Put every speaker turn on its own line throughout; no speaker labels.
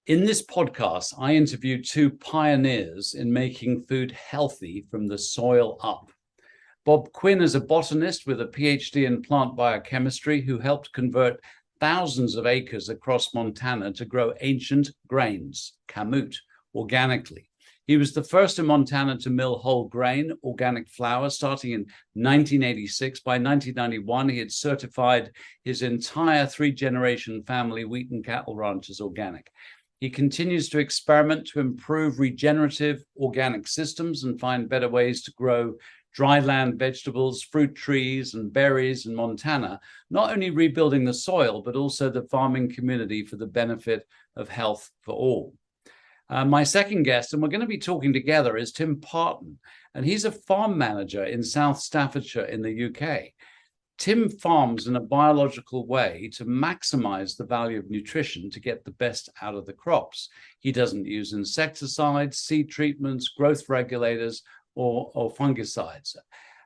In this podcast, I interview two pioneers in making food healthy from the soil up. Bob Quinn is a botanist with a PhD in plant biochemistry who helped convert thousands of acres across Montana to grow ancient grains, Kamut, organically. He was the first in Montana to mill whole grain, organic flour, starting in 1986. By 1991, he had certified his entire three-generation family wheat and cattle ranch as organic. He continues to experiment to improve regenerative organic systems and find better ways to grow dry land vegetables, fruit trees, and berries in Montana, not only rebuilding the soil, but also the farming community for the benefit of health for all. My second guest, and we're going to be talking together, is Tim Parton, and he's a farm manager in South Staffordshire in the UK. Tim farms in a biological way to maximize the value of nutrition to get the best out of the crops. He doesn't use insecticides, seed treatments, growth regulators, or fungicides.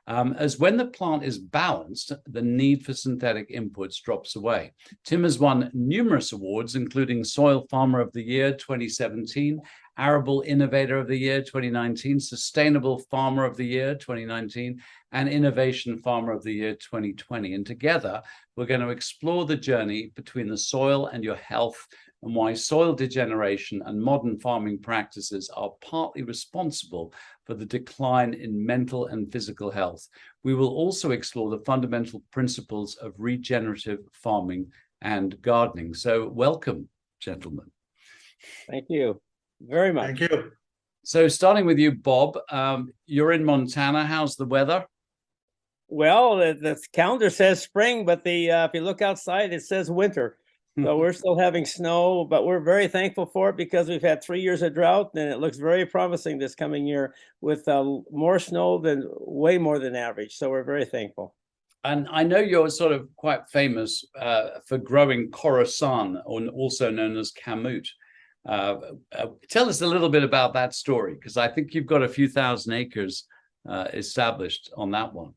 As when the plant is balanced, the need for synthetic inputs drops away. Tim has won numerous awards, including Soil Farmer of the Year 2017, Arable Innovator of the Year 2019, Sustainable Farmer of the Year 2019, and Innovation Farmer of the Year 2020. And together, we're going to explore the journey between the soil and your health, and why soil degeneration and modern farming practices are partly responsible for the decline in mental and physical health. We will also explore the fundamental principles of regenerative farming and gardening. So welcome, gentlemen.
Thank you very much.
Thank you.
So starting with you, Bob, you're in Montana. How's the weather?
Well, the calendar says spring, but if you look outside, it says winter. So we're still having snow, but we're very thankful for it because we've had 3 years of drought, and it looks very promising this coming year with more snow than way more than average. So we're very thankful.
And I know you're sort of quite famous for growing Khorasan, or also known as Kamut. Tell us a little bit about that story, because I think you've got a few thousand acres established on that one.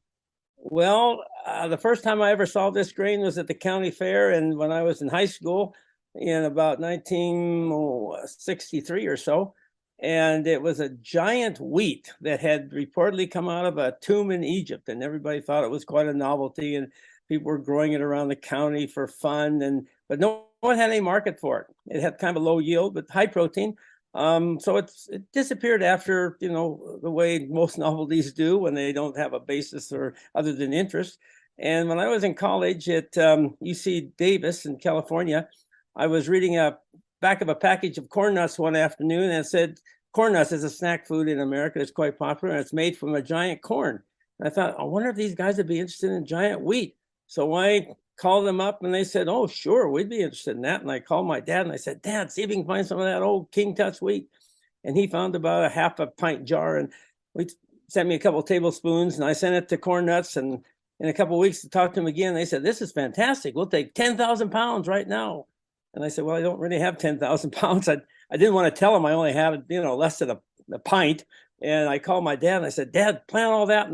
Well, the first time I ever saw this grain was at the county fair, and when I was in high school in about 1963 or so, and it was a giant wheat that had reportedly come out of a tomb in Egypt, and everybody thought it was quite a novelty, and people were growing it around the county for fun, but no one had any market for it. It had kind of a low yield, but high protein. So it disappeared after, the way most novelties do when they don't have a basis or other than interest. And when I was in college at UC Davis in California, I was reading a back of a package of corn nuts one afternoon, and it said corn nuts is a snack food in America. It's quite popular, and it's made from a giant corn. And I thought, I wonder if these guys would be interested in giant wheat. So I called them up, and they said, oh, sure, we'd be interested in that. And I called my dad, and I said, Dad, see if you can find some of that old King Tut's wheat. And he found about a half a pint jar, and we sent me a couple of tablespoons, and I sent it to Corn Nuts. And in a couple of weeks to talk to them again, they said, this is fantastic. We'll take 10,000 pounds right now. And I said, well, I don't really have 10,000 pounds. I didn't want to tell them I only have, less than a pint. And I called my dad, and I said, Dad, plant all that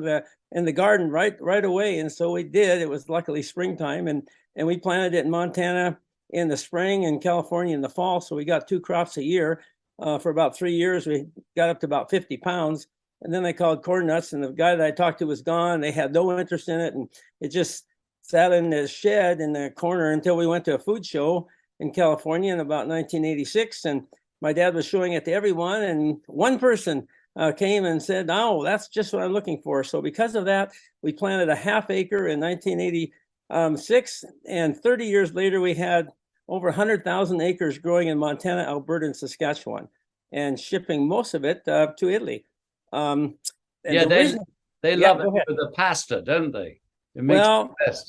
in the garden right away. And so we did. It was luckily springtime, and we planted it in Montana in the spring and California in the fall. So we got 2 crops a year. For about 3 years, we got up to about 50 pounds. And then they called Corn Nuts, and the guy that I talked to was gone. They had no interest in it, and it just sat in the shed in the corner until we went to a food show in California in about 1986. And my dad was showing it to everyone, and one person came and said, oh, that's just what I'm looking for. So because of that, we planted a half acre in 1986. And 30 years later, we had over 100,000 acres growing in Montana, Alberta, and Saskatchewan, and shipping most of it to Italy.
They love it for the pasta, don't they?
It's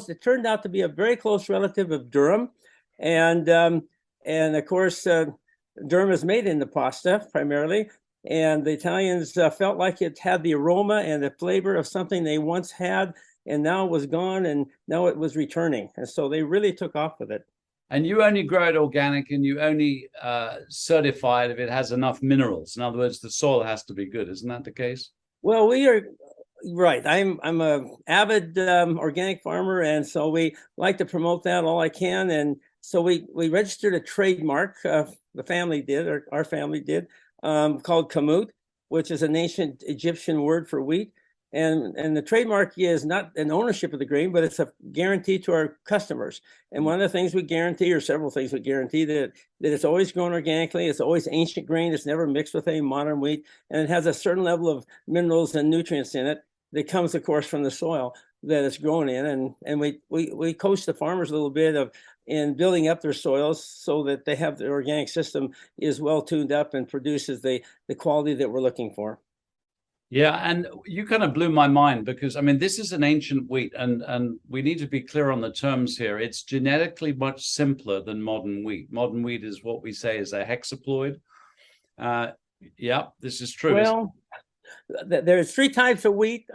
it turned out to be a very close relative of durum. And of course, durum is made in the pasta primarily. And the Italians felt like it had the aroma and the flavor of something they once had, and now it was gone, and now it was returning. And so they really took off with it.
And you only grow it organic, and you only certify it if it has enough minerals. In other words, the soil has to be good. Isn't that the case?
Well, we are right. I'm a avid organic farmer, and so we like to promote that all I can. And So we registered a trademark, the family did, or our family did, called Kamut, which is an ancient Egyptian word for wheat. And the trademark is not an ownership of the grain, but it's a guarantee to our customers. And one of the things we guarantee, or several things we guarantee, that it's always grown organically, it's always ancient grain, it's never mixed with any modern wheat, and it has a certain level of minerals and nutrients in it that comes, of course, from the soil that it's grown in. And we coach the farmers a little bit in building up their soils so that they have the organic system is well tuned up and produces the quality that we're looking for.
Yeah, and you kind of blew my mind because I mean this is an ancient wheat, and we need to be clear on the terms here. It's genetically much simpler than modern wheat. Modern wheat is what we say is a hexaploid. Yeah, this is true.
Well, there's three types of wheat,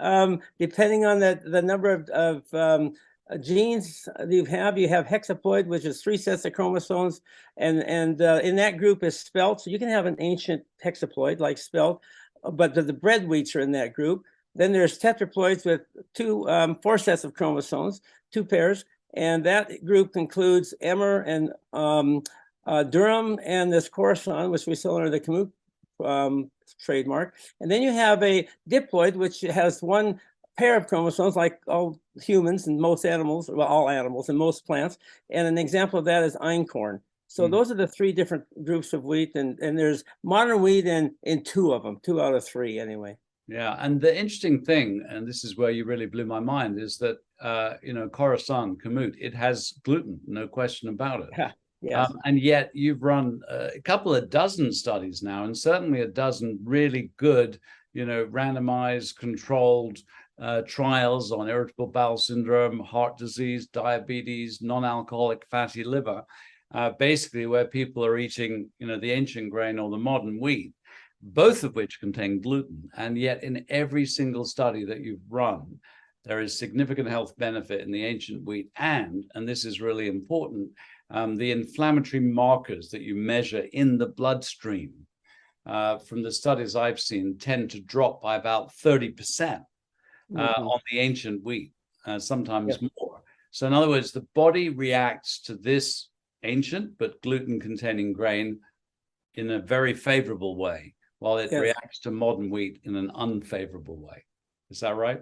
depending on the number of genes you have. You have hexaploid, which is 3 sets of chromosomes, and in that group is spelt. So you can have an ancient hexaploid like spelt, but the bread wheats are in that group. Then there's tetraploids with 4 sets of chromosomes, 2 pairs, and that group includes Emmer and Durham and this Coruscant, which we sell under the Kamut trademark. And then you have a diploid, which has 1 pair of chromosomes, like all humans and most animals, well, all animals and most plants. And an example of that is einkorn. So those are the 3 different groups of wheat, and there's modern wheat in 2 of them, 2 out of 3 anyway.
Yeah, and the interesting thing, and this is where you really blew my mind, is that Coruscant, Kamut, it has gluten, no question about it.
Yeah. Yes.
And yet you've run a couple of dozen studies now, and certainly a dozen really good, randomized, controlled trials on irritable bowel syndrome, heart disease, diabetes, non-alcoholic fatty liver. Basically where people are eating, the ancient grain or the modern wheat, both of which contain gluten. And yet in every single study that you've run, there is significant health benefit in the ancient wheat. And this is really important, the inflammatory markers that you measure in the bloodstream from the studies I've seen tend to drop by about 30% on the ancient wheat, sometimes more. So in other words, the body reacts to this ancient but gluten-containing grain in a very favorable way, while it reacts to modern wheat in an unfavorable way. Is that right?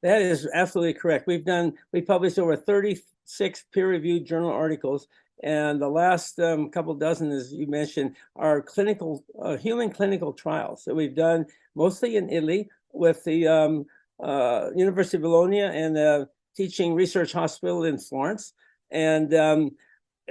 That is absolutely correct. We published over 36 peer-reviewed journal articles, and the last couple dozen, as you mentioned, are clinical human clinical trials that we've done mostly in Italy with the University of Bologna and the Teaching Research Hospital in Florence. And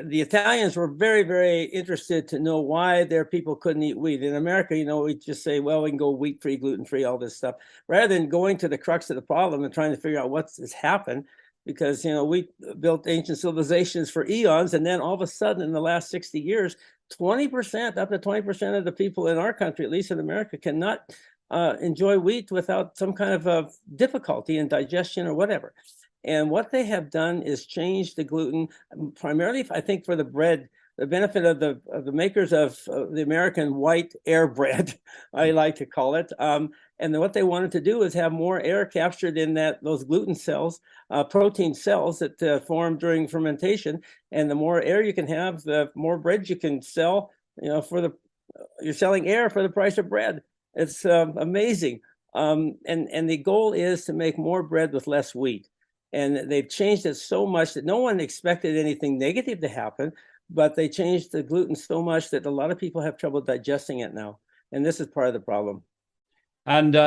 the Italians were very, very interested to know why their people couldn't eat wheat. In America, we just say, well, we can go wheat-free, gluten-free, all this stuff, rather than going to the crux of the problem and trying to figure out what's happened. Because, we built ancient civilizations for eons, and then all of a sudden in the last 60 years, 20%, up to 20% of the people in our country, at least in America, cannot enjoy wheat without some kind of difficulty in digestion or whatever. And what they have done is change the gluten, primarily, I think, for the bread, the benefit of the makers of the American white air bread, I like to call it. And then what they wanted to do is have more air captured in those gluten cells, protein cells that form during fermentation. And the more air you can have, the more bread you can sell. You're selling air for the price of bread. It's amazing. And the goal is to make more bread with less wheat. And they've changed it so much that no one expected anything negative to happen, but they changed the gluten so much that a lot of people have trouble digesting it now. And this is part of the problem.
And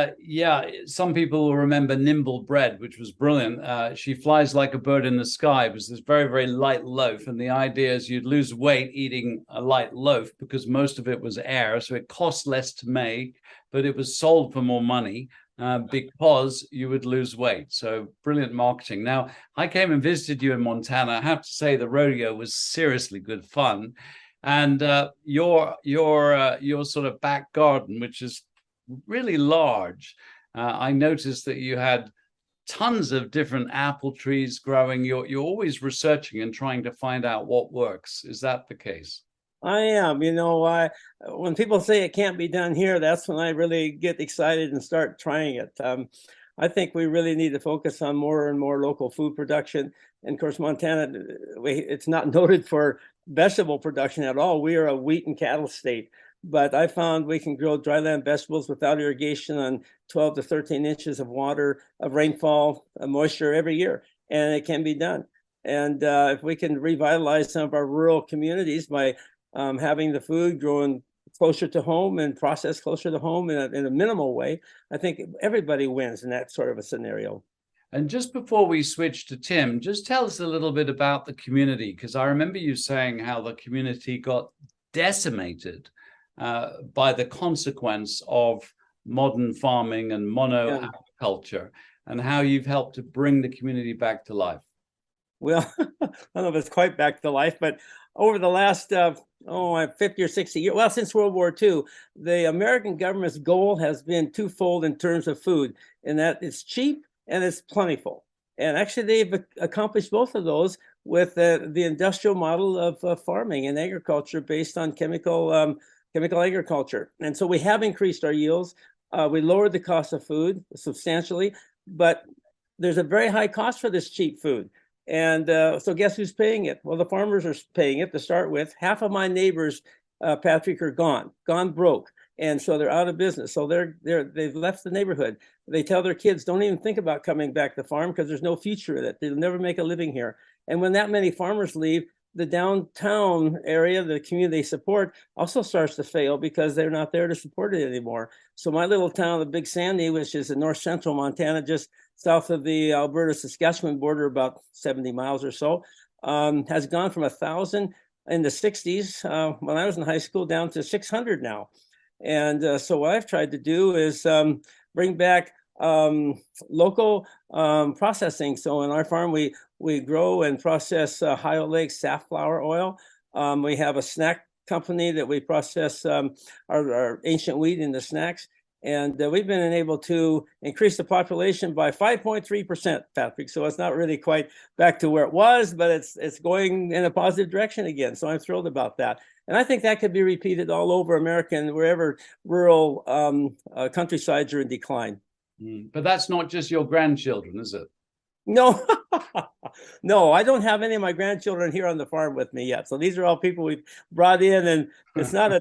some people will remember Nimble Bread, which was brilliant. She flies like a bird in the sky. It was this very, very light loaf. And the idea is you'd lose weight eating a light loaf because most of it was air. So it cost less to make, but it was sold for more money. Because you would lose weight. So brilliant marketing. Now, I came and visited you in Montana. I have to say the rodeo was seriously good fun. And your sort of back garden, which is really large, I noticed that you had tons of different apple trees growing. You're always researching and trying to find out what works. Is that the case?
I am. When people say it can't be done here, that's when I really get excited and start trying it. I think we really need to focus on more and more local food production. And of course, Montana, it's not noted for vegetable production at all. We are a wheat and cattle state. But I found we can grow dryland vegetables without irrigation on 12 to 13 inches of water, of rainfall, moisture every year. And it can be done. And if we can revitalize some of our rural communities by having the food grown closer to home and processed closer to home in a minimal way, I think everybody wins in that sort of a scenario.
And just before we switch to Tim, just tell us a little bit about the community, because I remember you saying how the community got decimated by the consequence of modern farming and monoculture, and how you've helped to bring the community back to life.
Well, I don't know if it's quite back to life, but over the last 50 or 60 years, well, since World War II, the American government's goal has been twofold in terms of food, and that it's cheap and it's plentiful. And actually, they've accomplished both of those with the industrial model of farming and agriculture based on chemical agriculture. And so we have increased our yields. We lowered the cost of food substantially, but there's a very high cost for this cheap food. And so guess who's paying it? Well, the farmers are paying it to start with. Half of my neighbors, Patrick, are gone broke. And so they're out of business. So they've left the neighborhood. They tell their kids, don't even think about coming back to farm because there's no future in it. They'll never make a living here. And when that many farmers leave, the downtown area, the community they support, also starts to fail because they're not there to support it anymore. So my little town of Big Sandy, which is in north central Montana, just south of the Alberta-Saskatchewan border, about 70 miles or so, has gone from 1,000 in the 60s when I was in high school down to 600 now. And so what I've tried to do is bring back local processing. So in our farm, we grow and process Ohio Lake safflower oil. We have a snack company that we process our ancient wheat into snacks. And we've been able to increase the population by 5.3%, Patrick. So it's not really quite back to where it was, but it's going in a positive direction again. So I'm thrilled about that. And I think that could be repeated all over America and wherever rural countrysides are in decline.
But that's not just your grandchildren, is it?
No, no, I don't have any of my grandchildren here on the farm with me yet. So these are all people we've brought in, and it's not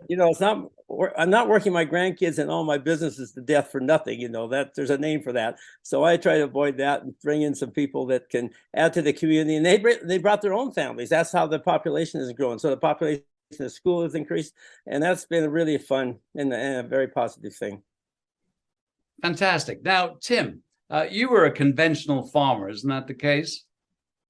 I'm not working my grandkids and all my businesses to death for nothing. That there's a name for that. So I try to avoid that and bring in some people that can add to the community. And they brought their own families. That's how the population is growing. So the population of the school has increased, and that's been really fun and a very positive thing.
Fantastic. Now, Tim, you were a conventional farmer, isn't that the case?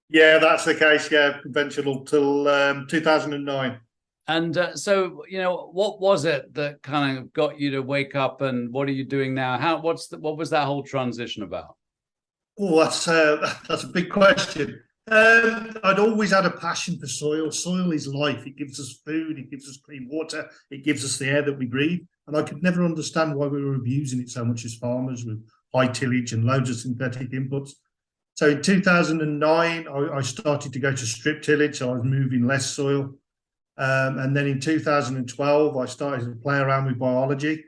Yeah, that's the case. Yeah, conventional till 2009.
And so, what was it that kind of got you to wake up, and what are you doing now? What was that whole transition about?
Oh, that's a big question. I'd always had a passion for soil. Soil is life. It gives us food. It gives us clean water. It gives us the air that we breathe. And I could never understand why we were abusing it so much as farmers with high tillage and loads of synthetic inputs. So in 2009, I started to go to strip tillage. So I was moving less soil. And then in 2012, I started to play around with biology.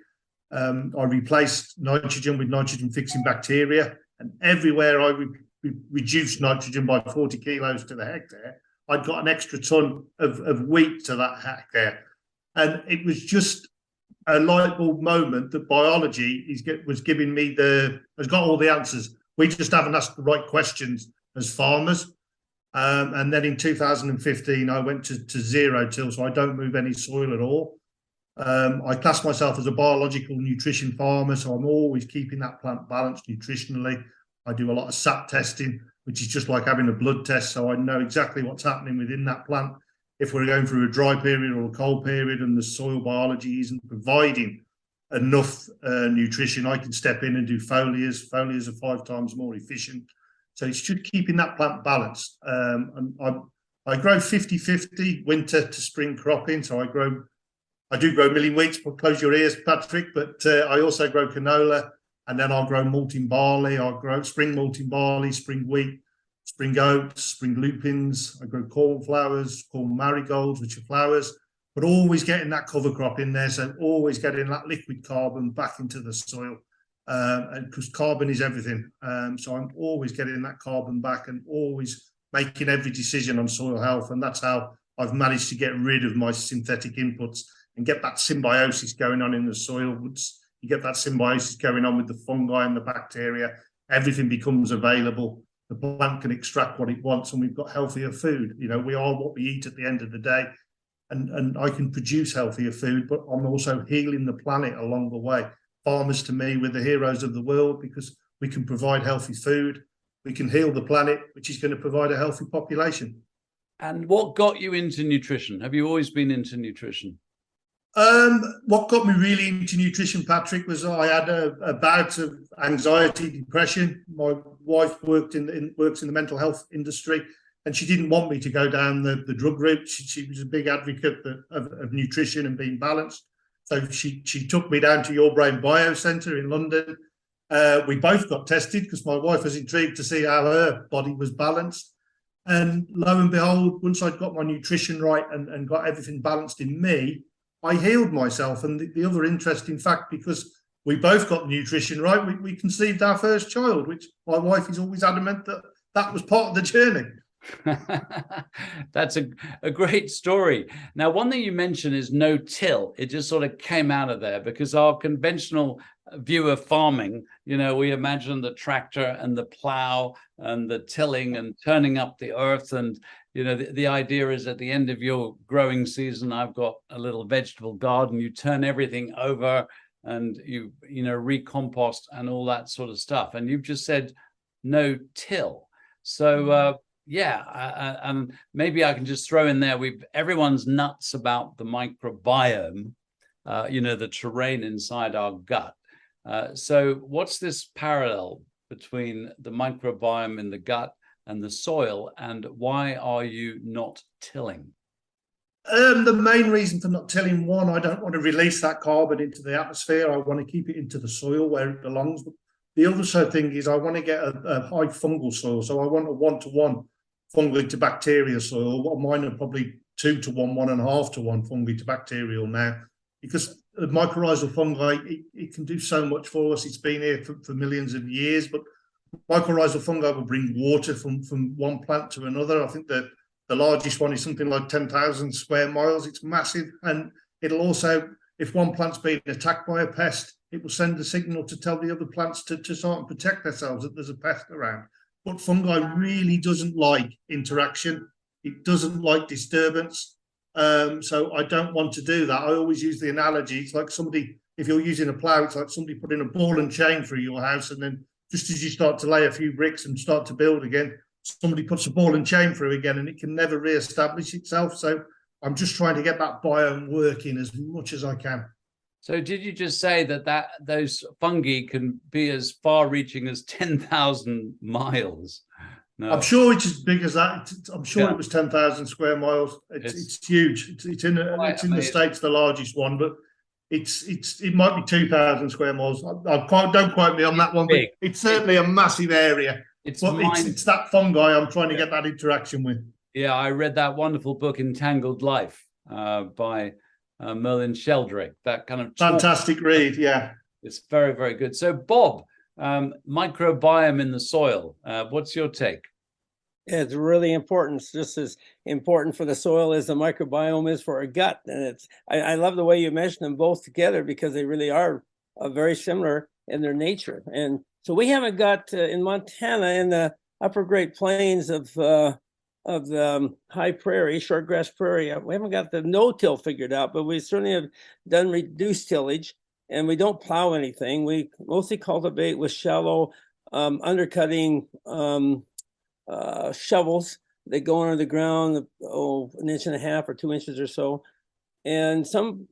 I replaced nitrogen with nitrogen-fixing bacteria. And everywhere I reduced nitrogen by 40 kilos to the hectare, I'd got an extra ton of wheat to that hectare. And it was just a light bulb moment that biology was giving me has got all the answers. We just haven't asked the right questions as farmers. And then in 2015, I went to zero till, so I don't move any soil at all. I class myself as a biological nutrition farmer, so I'm always keeping that plant balanced nutritionally. I do a lot of sap testing, which is just like having a blood test, so I know exactly what's happening within that plant. If we're going through a dry period or a cold period and the soil biology isn't providing enough nutrition, I can step in and do foliars. Foliars are 5 times more efficient. So it's just keeping that plant balanced. And I grow 50-50 winter to spring cropping. So I do grow milling wheats, but close your ears, Patrick, but I also grow canola, and then I'll grow malting barley. I'll grow spring malting barley, spring wheat, spring oats, spring lupins. I grow cornflowers, corn marigolds, which are flowers, but always getting that cover crop in there. So always getting that liquid carbon back into the soil. and because carbon is everything. So I'm always getting that carbon back and always making every decision on soil health. And that's how I've managed to get rid of my synthetic inputs and get that symbiosis going on in the soil. Once you get that symbiosis going on with the fungi and the bacteria, everything becomes available. The plant can extract what it wants, and we've got healthier food. You know, we are what we eat at the end of the day. And I can produce healthier food, but I'm also healing the planet along the way. Farmers, to me, were the heroes of the world because we can provide healthy food. We can heal the planet, which is going to provide a healthy population.
And what got you into nutrition? Have you always been into nutrition?
What got me really into nutrition, Patrick, was I had a bout of anxiety, depression. My wife works in the mental health industry, and she didn't want me to go down the drug route. She was a big advocate of nutrition and being balanced. So she took me down to Your Brain Bio Centre in London. We both got tested because my wife was intrigued to see how her body was balanced. And lo and behold, once I'd got my nutrition right and got everything balanced in me, I healed myself. And the other interesting fact, because we both got nutrition right, we conceived our first child, which my wife is always adamant that was part of the journey.
That's a great story. Now, one thing you mentioned is no-till. It just sort of came out of there because our conventional view of farming, you know, we imagine the tractor and the plow and the tilling and turning up the earth. And, you know, the idea is at the end of your growing season, I've got a little vegetable garden. You turn everything over and you recompost and all that sort of stuff. And you've just said no-till. So, and maybe I can just throw in there, everyone's nuts about the microbiome, the terrain inside our gut. So what's this parallel between the microbiome in the gut and the soil, and why are you not tilling?
The main reason for not tilling, one, I don't want to release that carbon into the atmosphere. I want to keep it into the soil where it belongs. But the other thing is I want to get a high fungal soil. So I want a 1-to-1 fungi to bacteria soil. Mine are probably 2-to-1, 1.5-to-1 fungi to bacterial now, because the mycorrhizal fungi, it can do so much for us. It's been here for millions of years, but mycorrhizal fungi will bring water from one plant to another. I think the largest one is something like 10,000 square miles. It's massive. And it'll also, if one plant's being attacked by a pest, it will send a signal to tell the other plants to start and protect themselves that there's a pest around. But fungi really doesn't like interaction. It doesn't like disturbance. So I don't want to do that. I always use the analogy. It's like somebody, if you're using a plow, it's like somebody putting a ball and chain through your house. And then just as you start to lay a few bricks and start to build again, somebody puts a ball and chain through again, and it can never re-establish itself. So I'm just trying to get that biome working as much as I can.
So did you just say that those fungi can be as far-reaching as 10,000 miles? No.
I'm sure it's as big as that. I'm sure it was 10,000 square miles. It's huge. It's in the States, the largest one, but it might be 2,000 square miles. Don't quote me on that one, but it's certainly a massive area. It's that fungi I'm trying to get that interaction with.
Yeah, I read that wonderful book, Entangled Life, by Merlin Sheldrake. That kind of
fantastic read. Yeah,
it's very, very good. So, Bob, microbiome in the soil. What's your take?
It's really important. It's just as important for the soil as the microbiome is for our gut. And I love the way you mention them both together, because they really are very similar in their nature. And so we haven't got in Montana, in the upper Great Plains of the high prairie, shortgrass prairie, we haven't got the no-till figured out, but we certainly have done reduced tillage, and we don't plow anything. We mostly cultivate with shallow undercutting shovels that go under the ground, 1.5 inches or 2 inches or so. And some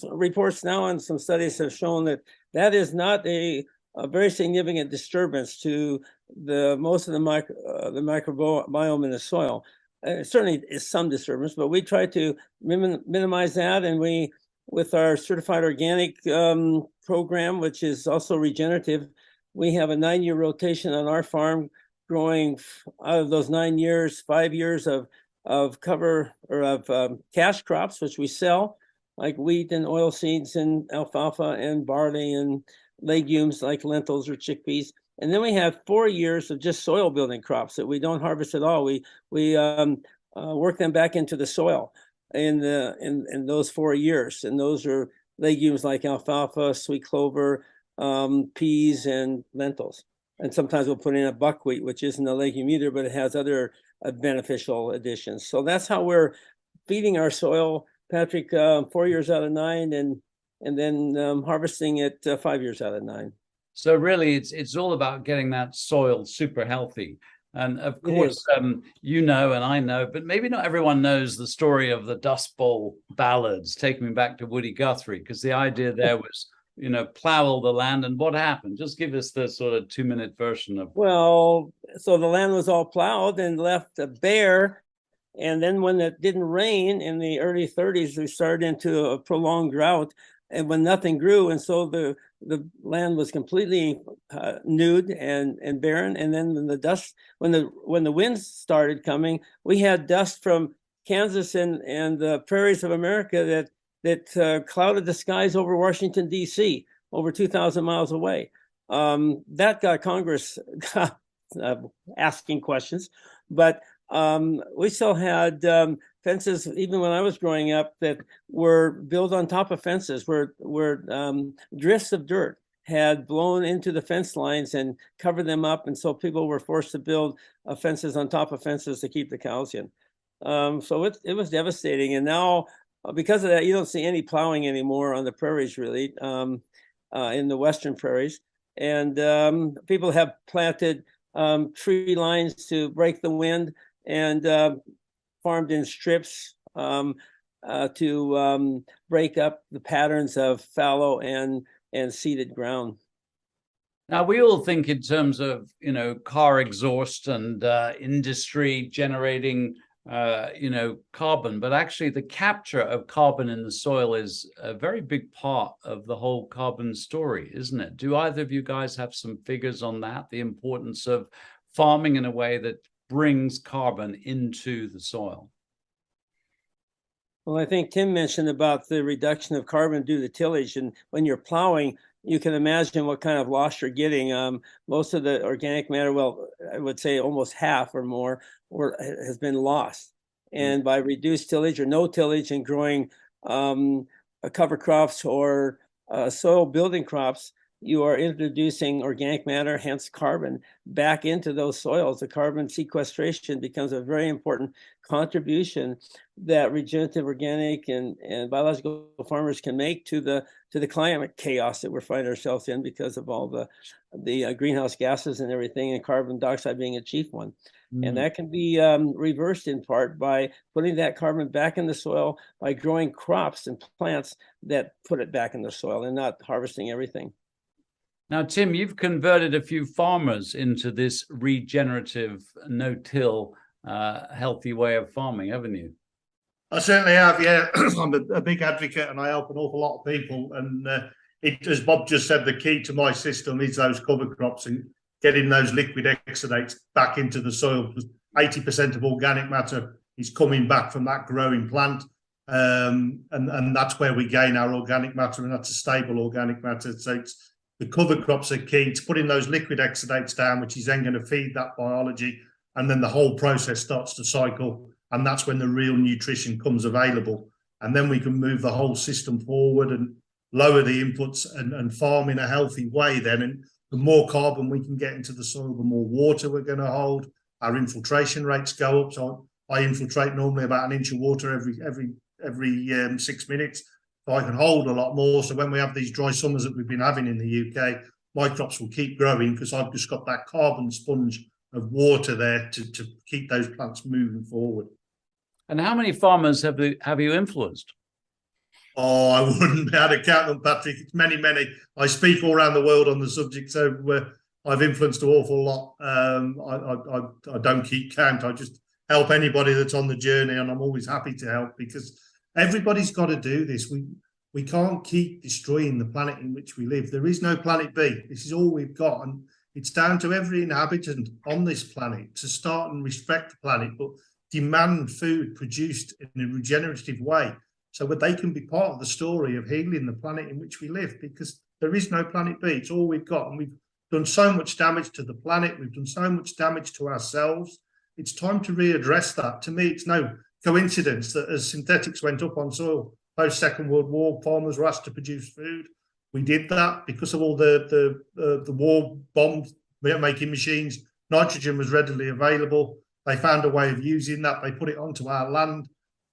reports now and some studies have shown that is not a very significant disturbance to most of the microbiome in the soil. It certainly is some disturbance, but we try to minimize that. And we, with our certified organic program, which is also regenerative, we have a 9-year rotation on our farm, growing out of those 9 years, 5 years of cover or of cash crops, which we sell, like wheat and oilseeds and alfalfa and barley and legumes like lentils or chickpeas. And then we have 4 years of just soil building crops that we don't harvest at all. We work them back into the soil in those 4 years. And those are legumes like alfalfa, sweet clover, peas, and lentils. And sometimes we'll put in a buckwheat, which isn't a legume either, but it has other beneficial additions. So that's how we're feeding our soil, Patrick, 4 years out of 9, and then harvesting it 5 years out of 9.
So really, it's all about getting that soil super healthy. And of course, you know, and I know, but maybe not everyone knows the story of the Dust Bowl ballads, taking me back to Woody Guthrie, because the idea there was, you know, plow all the land. And what happened? Just give us the sort of 2-minute version of.
Well, so the land was all plowed and left bare. And then when it didn't rain in the early 30s, we started into a prolonged drought, and when nothing grew, and so the land was completely nude and barren. And then when the winds started coming, we had dust from Kansas and the prairies of America that clouded the skies over Washington, D.C., over 2,000 miles away. That got Congress asking questions, but we still had fences, even when I was growing up, that were built on top of fences, where drifts of dirt had blown into the fence lines and covered them up. And so people were forced to build fences on top of fences to keep the cows in. So it was devastating. And now, because of that, you don't see any plowing anymore on the prairies, really, in the western prairies. And people have planted tree lines to break the wind, and farmed in strips to break up the patterns of fallow and seeded ground.
Now, we all think in terms of, you know, car exhaust and industry generating, you know, carbon, but actually the capture of carbon in the soil is a very big part of the whole carbon story, isn't it? Do either of you guys have some figures on that, the importance of farming in a way that brings carbon into the soil?
Well, I think Tim mentioned about the reduction of carbon due to tillage, and when you're plowing, you can imagine what kind of loss you're getting. Most of the organic matter, well, I would say almost half or more, has been lost. And by reduced tillage or no tillage and growing cover crops or soil building crops, you are introducing organic matter, hence carbon, back into those soils. The carbon sequestration becomes a very important contribution that regenerative, organic, and biological farmers can make to the climate chaos that we're finding ourselves in because of all the greenhouse gases and everything, and carbon dioxide being a chief one. And that can be reversed in part by putting that carbon back in the soil by growing crops and plants that put it back in the soil and not harvesting everything.
Now, Tim, you've converted a few farmers into this regenerative, no-till, healthy way of farming, haven't you?
I certainly have, yeah. I'm a big advocate, and I help an awful lot of people. And as Bob just said, the key to my system is those cover crops and getting those liquid exudates back into the soil, because 80% of organic matter is coming back from that growing plant. And that's where we gain our organic matter, and that's a stable organic matter. So the cover crops are key to putting those liquid exudates down, which is then going to feed that biology, and then the whole process starts to cycle, and that's when the real nutrition comes available. And then we can move the whole system forward and lower the inputs and farm in a healthy way then. And the more carbon we can get into the soil, the more water we're going to hold. Our infiltration rates go up. So I infiltrate normally about an inch of water every 6 minutes. So I can hold a lot more. So when we have these dry summers that we've been having in the UK, my crops will keep growing because I've just got that carbon sponge of water there to keep those plants moving forward. And
how many farmers have you influenced?
Oh, I wouldn't be able to count them, Patrick. It's many, many. I speak all around the world on the subject, so I've influenced an awful lot. I don't keep count. I just help anybody that's on the journey, and I'm always happy to help because everybody's got to do this. We can't keep destroying the planet in which we live. There is no planet B. This is all we've got, and it's down to every inhabitant on this planet to start and respect the planet, but demand food produced in a regenerative way so that they can be part of the story of healing the planet in which we live, because There is no planet B. It's all we've got. And we've done so much damage to the planet. We've done so much damage to ourselves. It's time to readdress that. To me, it's no coincidence that as synthetics went up on soil post-Second World War, farmers were asked to produce food. We did that because of all the war bomb making machines. Nitrogen was readily available. They found a way of using that. They put it onto our land.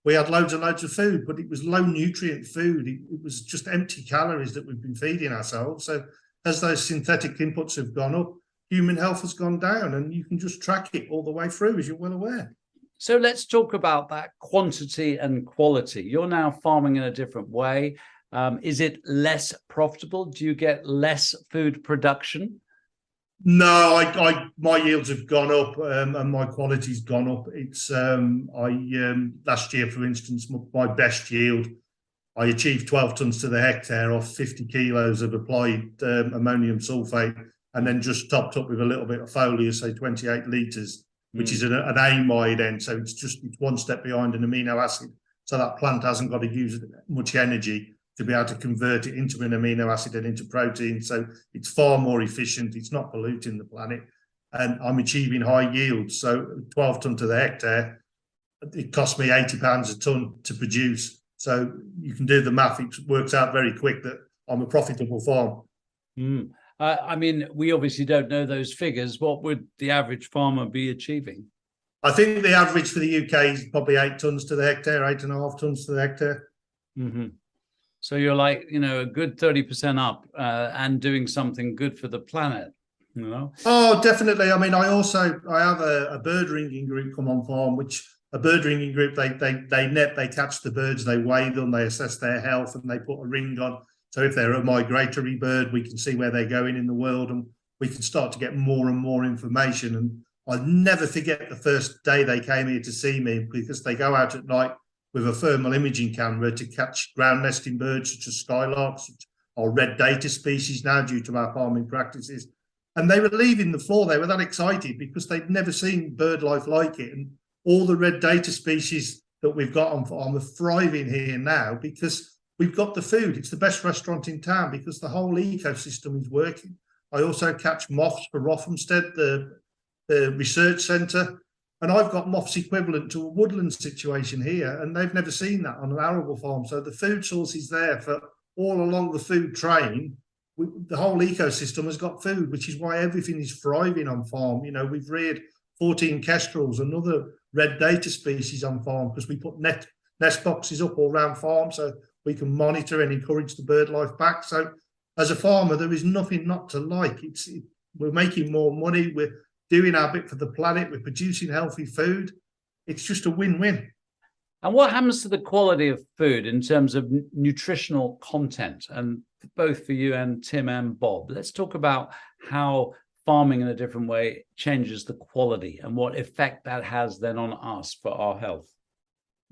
We had loads and loads of food, but it was low nutrient food. It was just empty calories that we've been feeding ourselves. So as those synthetic inputs have gone up, human health has gone down, and you can just track it all the way through, as you're well aware.
So let's talk about that quantity and quality. You're now farming in a different way. Is it less profitable? Do you get less food production?
No, my yields have gone up, and my quality's gone up. It's last year, for instance, my best yield, I achieved 12 tons to the hectare off 50 kilos of applied ammonium sulfate, and then just topped up with a little bit of foliar, say 28 litres, which is an amide end. So it's one step behind an amino acid. So that plant hasn't got to use much energy to be able to convert it into an amino acid and into protein. So it's far more efficient. It's not polluting the planet. And I'm achieving high yields. So 12 tonne to the hectare, it cost me £80 a tonne to produce. So you can do the math. It works out very quick that I'm a profitable farm.
I mean, we obviously don't know those figures. What would the average farmer be achieving?
I think the average for the UK is probably 8 tonnes to the hectare, 8.5 tonnes to the hectare.
Mm-hmm. So you're like, a good 30% up and doing something good for the planet,
Oh, definitely. I mean, I have a bird ringing group come on farm, which a bird ringing group, they catch the birds, they weigh them, they assess their health, and they put a ring on. So if they're a migratory bird, we can see where they're going in the world, and we can start to get more and more information. And I'll never forget the first day they came here to see me, because they go out at night with a thermal imaging camera to catch ground nesting birds such as skylarks, which are red data species now due to our farming practices. And they were leaving the floor. They were that excited because they'd never seen bird life like it. And all the red data species that we've got on farm are thriving here now because we've got the food. It's the best restaurant in town because the whole ecosystem is working. I also catch moths for Rothamsted, the research centre. And I've got moths equivalent to a woodland situation here, and they've never seen that on an arable farm. So the food source is there for all along the food train. The whole ecosystem has got food, which is why everything is thriving on farm. We've reared 14 kestrels, another red data species on farm, because we put nest boxes up all around farm so we can monitor and encourage the bird life back. So as a farmer, there is nothing not to like. We're making more money. We're doing our bit for the planet. We're producing healthy food. It's just a win-win.
And what happens to the quality of food in terms of nutritional content? And both for you and Tim and Bob, let's talk about how farming in a different way changes the quality and what effect that has then on us for our health.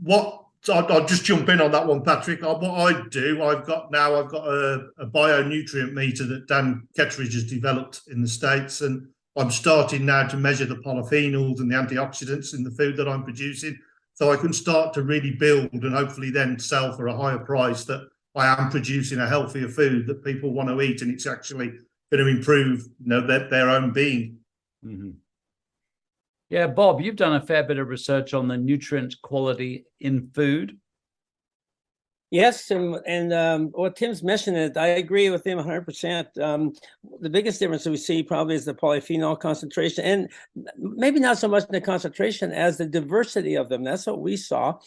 I'll just jump in on that one, Patrick. What I do, I've got a bionutrient meter that Dan Kettridge has developed in the States, and I'm starting now to measure the polyphenols and the antioxidants in the food that I'm producing, so I can start to really build and hopefully then sell for a higher price that I am producing a healthier food that people want to eat, and it's actually going to improve their own being. Mm-hmm.
Yeah, Bob, you've done a fair bit of research on the nutrient quality in food.
Yes, and what Tim's mentioned, I agree with him 100%. The biggest difference that we see probably is the polyphenol concentration, and maybe not so much the concentration as the diversity of them. That's what we saw.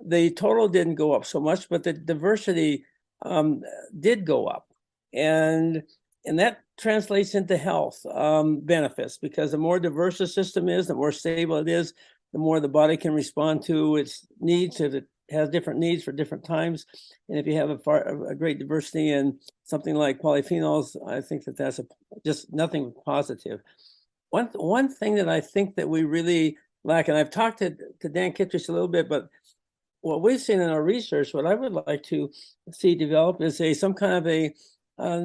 The total didn't go up so much, but the diversity did go up, and that translates into health benefits, because the more diverse the system is, the more stable it is, the more the body can respond to its needs. If it has different needs for different times, and if you have a great diversity in something like polyphenols, I think that's just nothing positive. One thing that I think that we really lack, and I've talked to Dan Kittredge a little bit, but what we've seen in our research, what I would like to see develop is some kind of a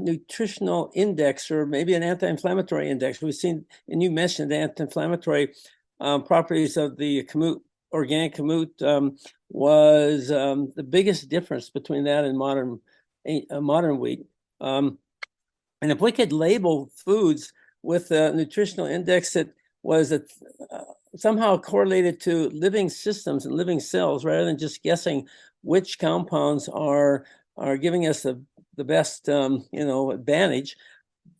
nutritional index, or maybe an anti-inflammatory index. We've seen, and you mentioned the anti-inflammatory properties of the Kamut, organic Kamut, was the biggest difference between that and modern wheat. And if we could label foods with a nutritional index that was somehow correlated to living systems and living cells, rather than just guessing which compounds are giving us the best advantage,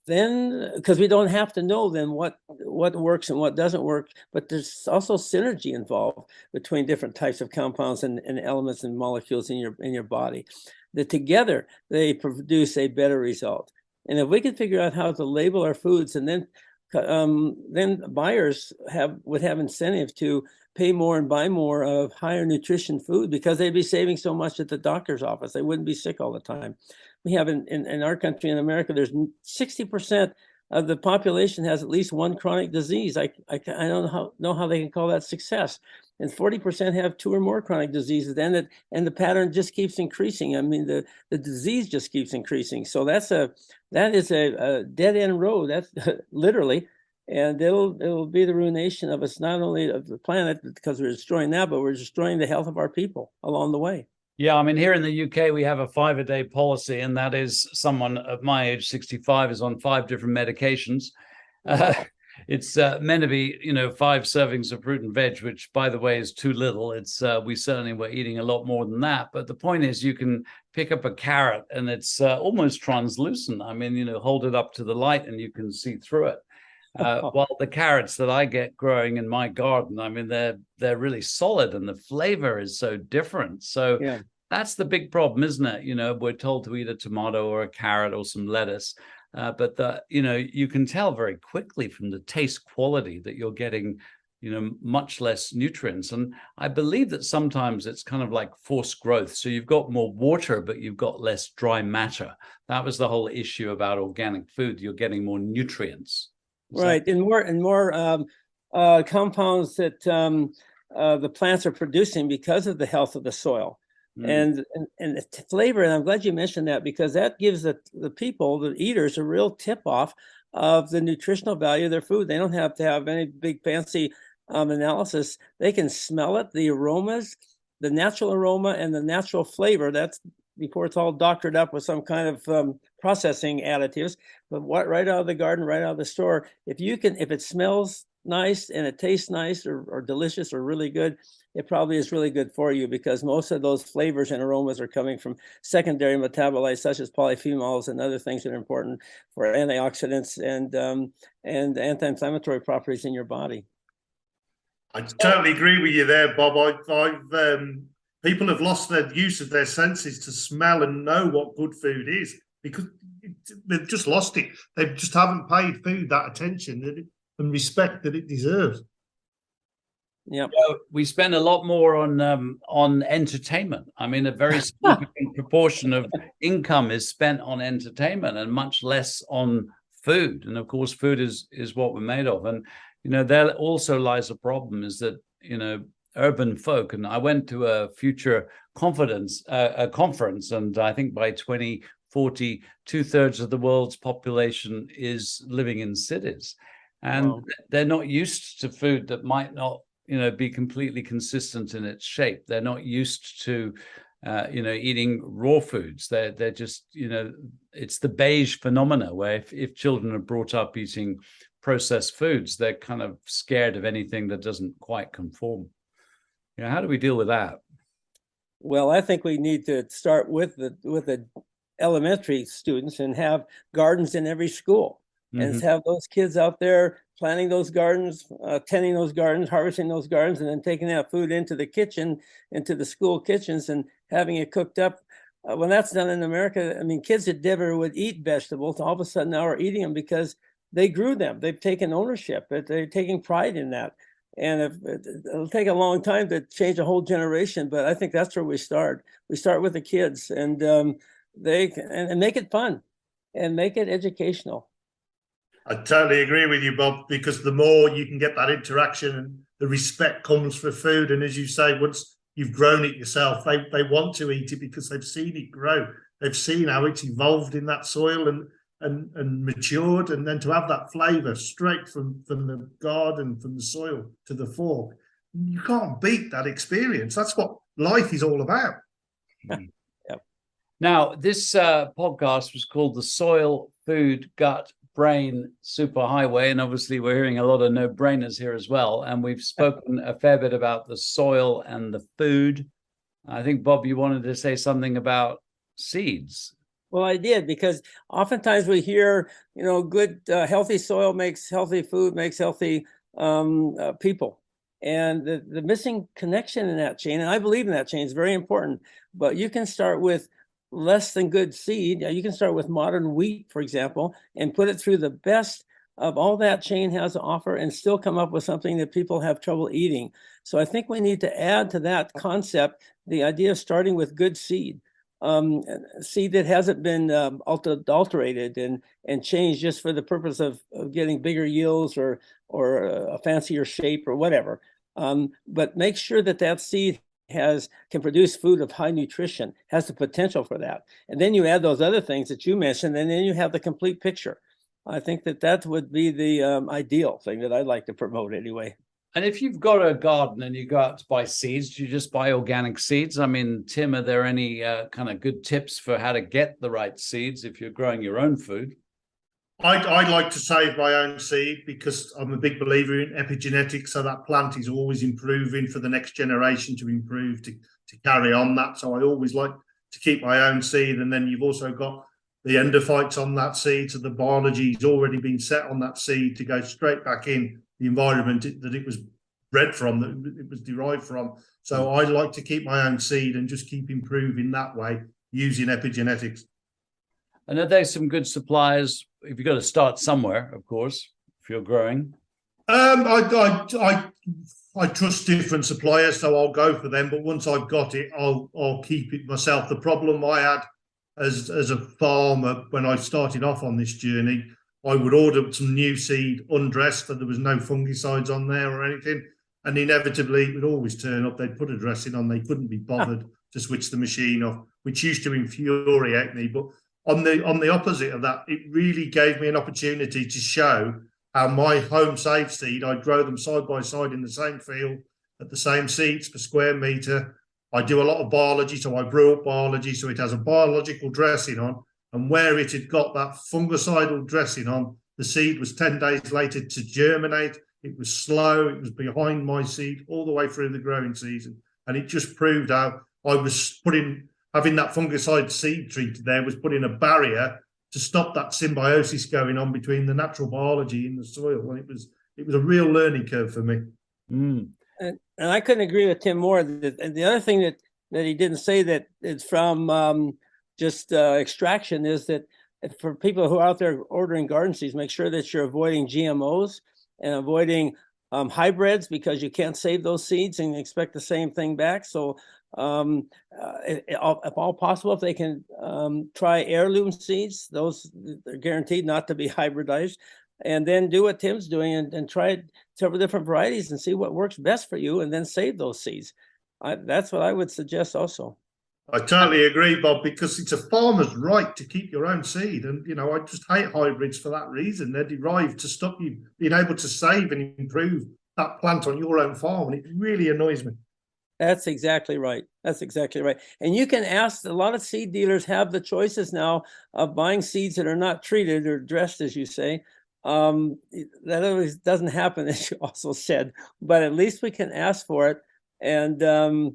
then, because we don't have to know then what works and what doesn't work, but there's also synergy involved between different types of compounds and elements and molecules in your body, that together they produce a better result. And if we could figure out how to label our foods, and then buyers would have incentive to pay more and buy more of higher nutrition food, because they'd be saving so much at the doctor's office. They wouldn't be sick all the time. We have in our country, in America, there's 60% of the population has at least one chronic disease. I don't know how they can call that success. And 40% have 2 or more chronic diseases, and the pattern just keeps increasing. I mean, the disease just keeps increasing. So that is a dead end road. That's literally, and it'll be the ruination of us, not only of the planet because we're destroying that, but we're destroying the health of our people along the way.
Yeah, I mean, here in the UK, we have a 5-a-day policy, and that is someone of my age, 65, is on 5 different medications. It's meant to be, 5 servings of fruit and veg, which, by the way, is too little. It's we certainly were eating a lot more than that. But the point is, you can pick up a carrot, and it's almost translucent. I mean, hold it up to the light, and you can see through it. While the carrots that I get growing in my garden, I mean, they're really solid, and the flavor is so different. So yeah. That's the big problem, isn't it? We're told to eat a tomato or a carrot or some lettuce, but you can tell very quickly from the taste quality that you're getting, much less nutrients. And I believe that sometimes it's kind of like forced growth. So you've got more water, but you've got less dry matter. That was the whole issue about organic food. You're getting more nutrients.
Right, and more compounds that the plants are producing because of the health of the soil, and the flavor. And I'm glad you mentioned that, because that gives the people, the eaters, a real tip off of the nutritional value of their food. They don't have to have any big fancy analysis. They can smell it, the aromas, the natural aroma, and the natural flavor. That's before it's all doctored up with some kind of processing additives. But right out of the garden, right out of the store, if it smells nice and it tastes nice or delicious or really good, it probably is really good for you, because most of those flavors and aromas are coming from secondary metabolites such as polyphenols and other things that are important for antioxidants and anti-inflammatory properties in your body.
I totally agree with you there, Bob. People have lost their use of their senses to smell and know what good food is, because they've just lost it. They just haven't paid food that attention and respect that it deserves.
Yeah, we spend a lot more on entertainment. I mean, a very significant proportion of income is spent on entertainment and much less on food. And of course, food is what we're made of. And there also lies a problem, is that urban folk, and I went to a future conference, and I think by 2040, 2/3 of the world's population is living in cities, and they're not used to food that might not, be completely consistent in its shape. They're not used to, eating raw foods. They're just, it's the beige phenomena, where if children are brought up eating processed foods, they're kind of scared of anything that doesn't quite conform. How do we deal with that?
Well, I think we need to start with the elementary students and have gardens in every school, and have those kids out there planting those gardens, tending those gardens, harvesting those gardens, and then taking that food into the kitchen, into the school kitchens, and having it cooked up. When that's done in America, I mean, kids that never would eat vegetables all of a sudden now are eating them because they grew them. They've taken ownership. They're taking pride in that. And it'll take a long time to change a whole generation, but I think that's where we start. We start with the kids, and and make it fun and make it educational.
I totally agree with you, Bob, because the more you can get that interaction and the respect comes for food. And as you say, once you've grown it yourself, they want to eat it because they've seen it grow. They've seen how it's evolved in that soil and matured, and then to have that flavour straight from the garden, from the soil to the fork, you can't beat that experience. That's what life is all about.
Yep.
Now, this podcast was called the Soil, Food, Gut, Brain Superhighway. And obviously, we're hearing a lot of no-brainers here as well. And we've spoken a fair bit about the soil and the food. I think, Bob, you wanted to say something about seeds.
Well, I did, because oftentimes we hear, good, healthy soil makes healthy food, makes healthy people. And the missing connection in that chain, and I believe in that chain, is very important. But you can start with less than good seed. You can start with modern wheat, for example, and put it through the best of all that chain has to offer and still come up with something that people have trouble eating. So I think we need to add to that concept the idea of starting with good seed. Seed that hasn't been adulterated and changed just for the purpose of getting bigger yields or a fancier shape or whatever. But make sure that seed can produce food of high nutrition, has the potential for that. And then you add those other things that you mentioned, and then you have the complete picture. I think that would be the ideal thing that I'd like to promote anyway.
And if you've got a garden and you go out to buy seeds, do you just buy organic seeds? I mean, Tim, are there any kind of good tips for how to get the right seeds if you're growing your own food?
I'd like to save my own seed because I'm a big believer in epigenetics. So that plant is always improving for the next generation to improve, to carry on that. So I always like to keep my own seed. And then you've also got the endophytes on that seed. So the biology's already been set on that seed to go straight back in the environment that it was bred from, that it was derived from. So I like to keep my own seed and just keep improving that way using epigenetics.
And are there some good suppliers? If you've got to start somewhere, of course, if you're growing.
I trust different suppliers, so I'll go for them. But once I've got it, I'll keep it myself. The problem I had as a farmer when I started off on this journey, I would order some new seed undressed, so there was no fungicides on there or anything. And inevitably, it would always turn up. They'd put a dressing on. They couldn't be bothered to switch the machine off, which used to infuriate me. But on the opposite of that, it really gave me an opportunity to show how my home safe seed, I grow them side by side in the same field at the same seeds per square metre. I do a lot of biology, so I brew up biology, so it has a biological dressing on. And where it had got that fungicidal dressing on, the seed was 10 days later to germinate. It was slow. It was behind my seed all the way through the growing season. And it just proved how I was having that fungicide seed treated there was putting a barrier to stop that symbiosis going on between the natural biology in the soil. And it was a real learning curve for me.
And I couldn't agree with Tim more. And the other thing that he didn't say that is from extraction is that for people who are out there ordering garden seeds, make sure that you're avoiding GMOs and avoiding hybrids, because you can't save those seeds and expect the same thing back. So if all possible, if they can try heirloom seeds, those are guaranteed not to be hybridized, and then do what Tim's doing and try several different varieties and see what works best for you, and then save those seeds. That's what I would suggest also.
I totally agree, Bob, because it's a farmer's right to keep your own seed. And, I just hate hybrids for that reason. They're derived to stop you being able to save and improve that plant on your own farm. And it really annoys me.
That's exactly right. And you can ask, a lot of seed dealers have the choices now of buying seeds that are not treated or dressed, as you say. That always doesn't happen, as you also said, but at least we can ask for it. And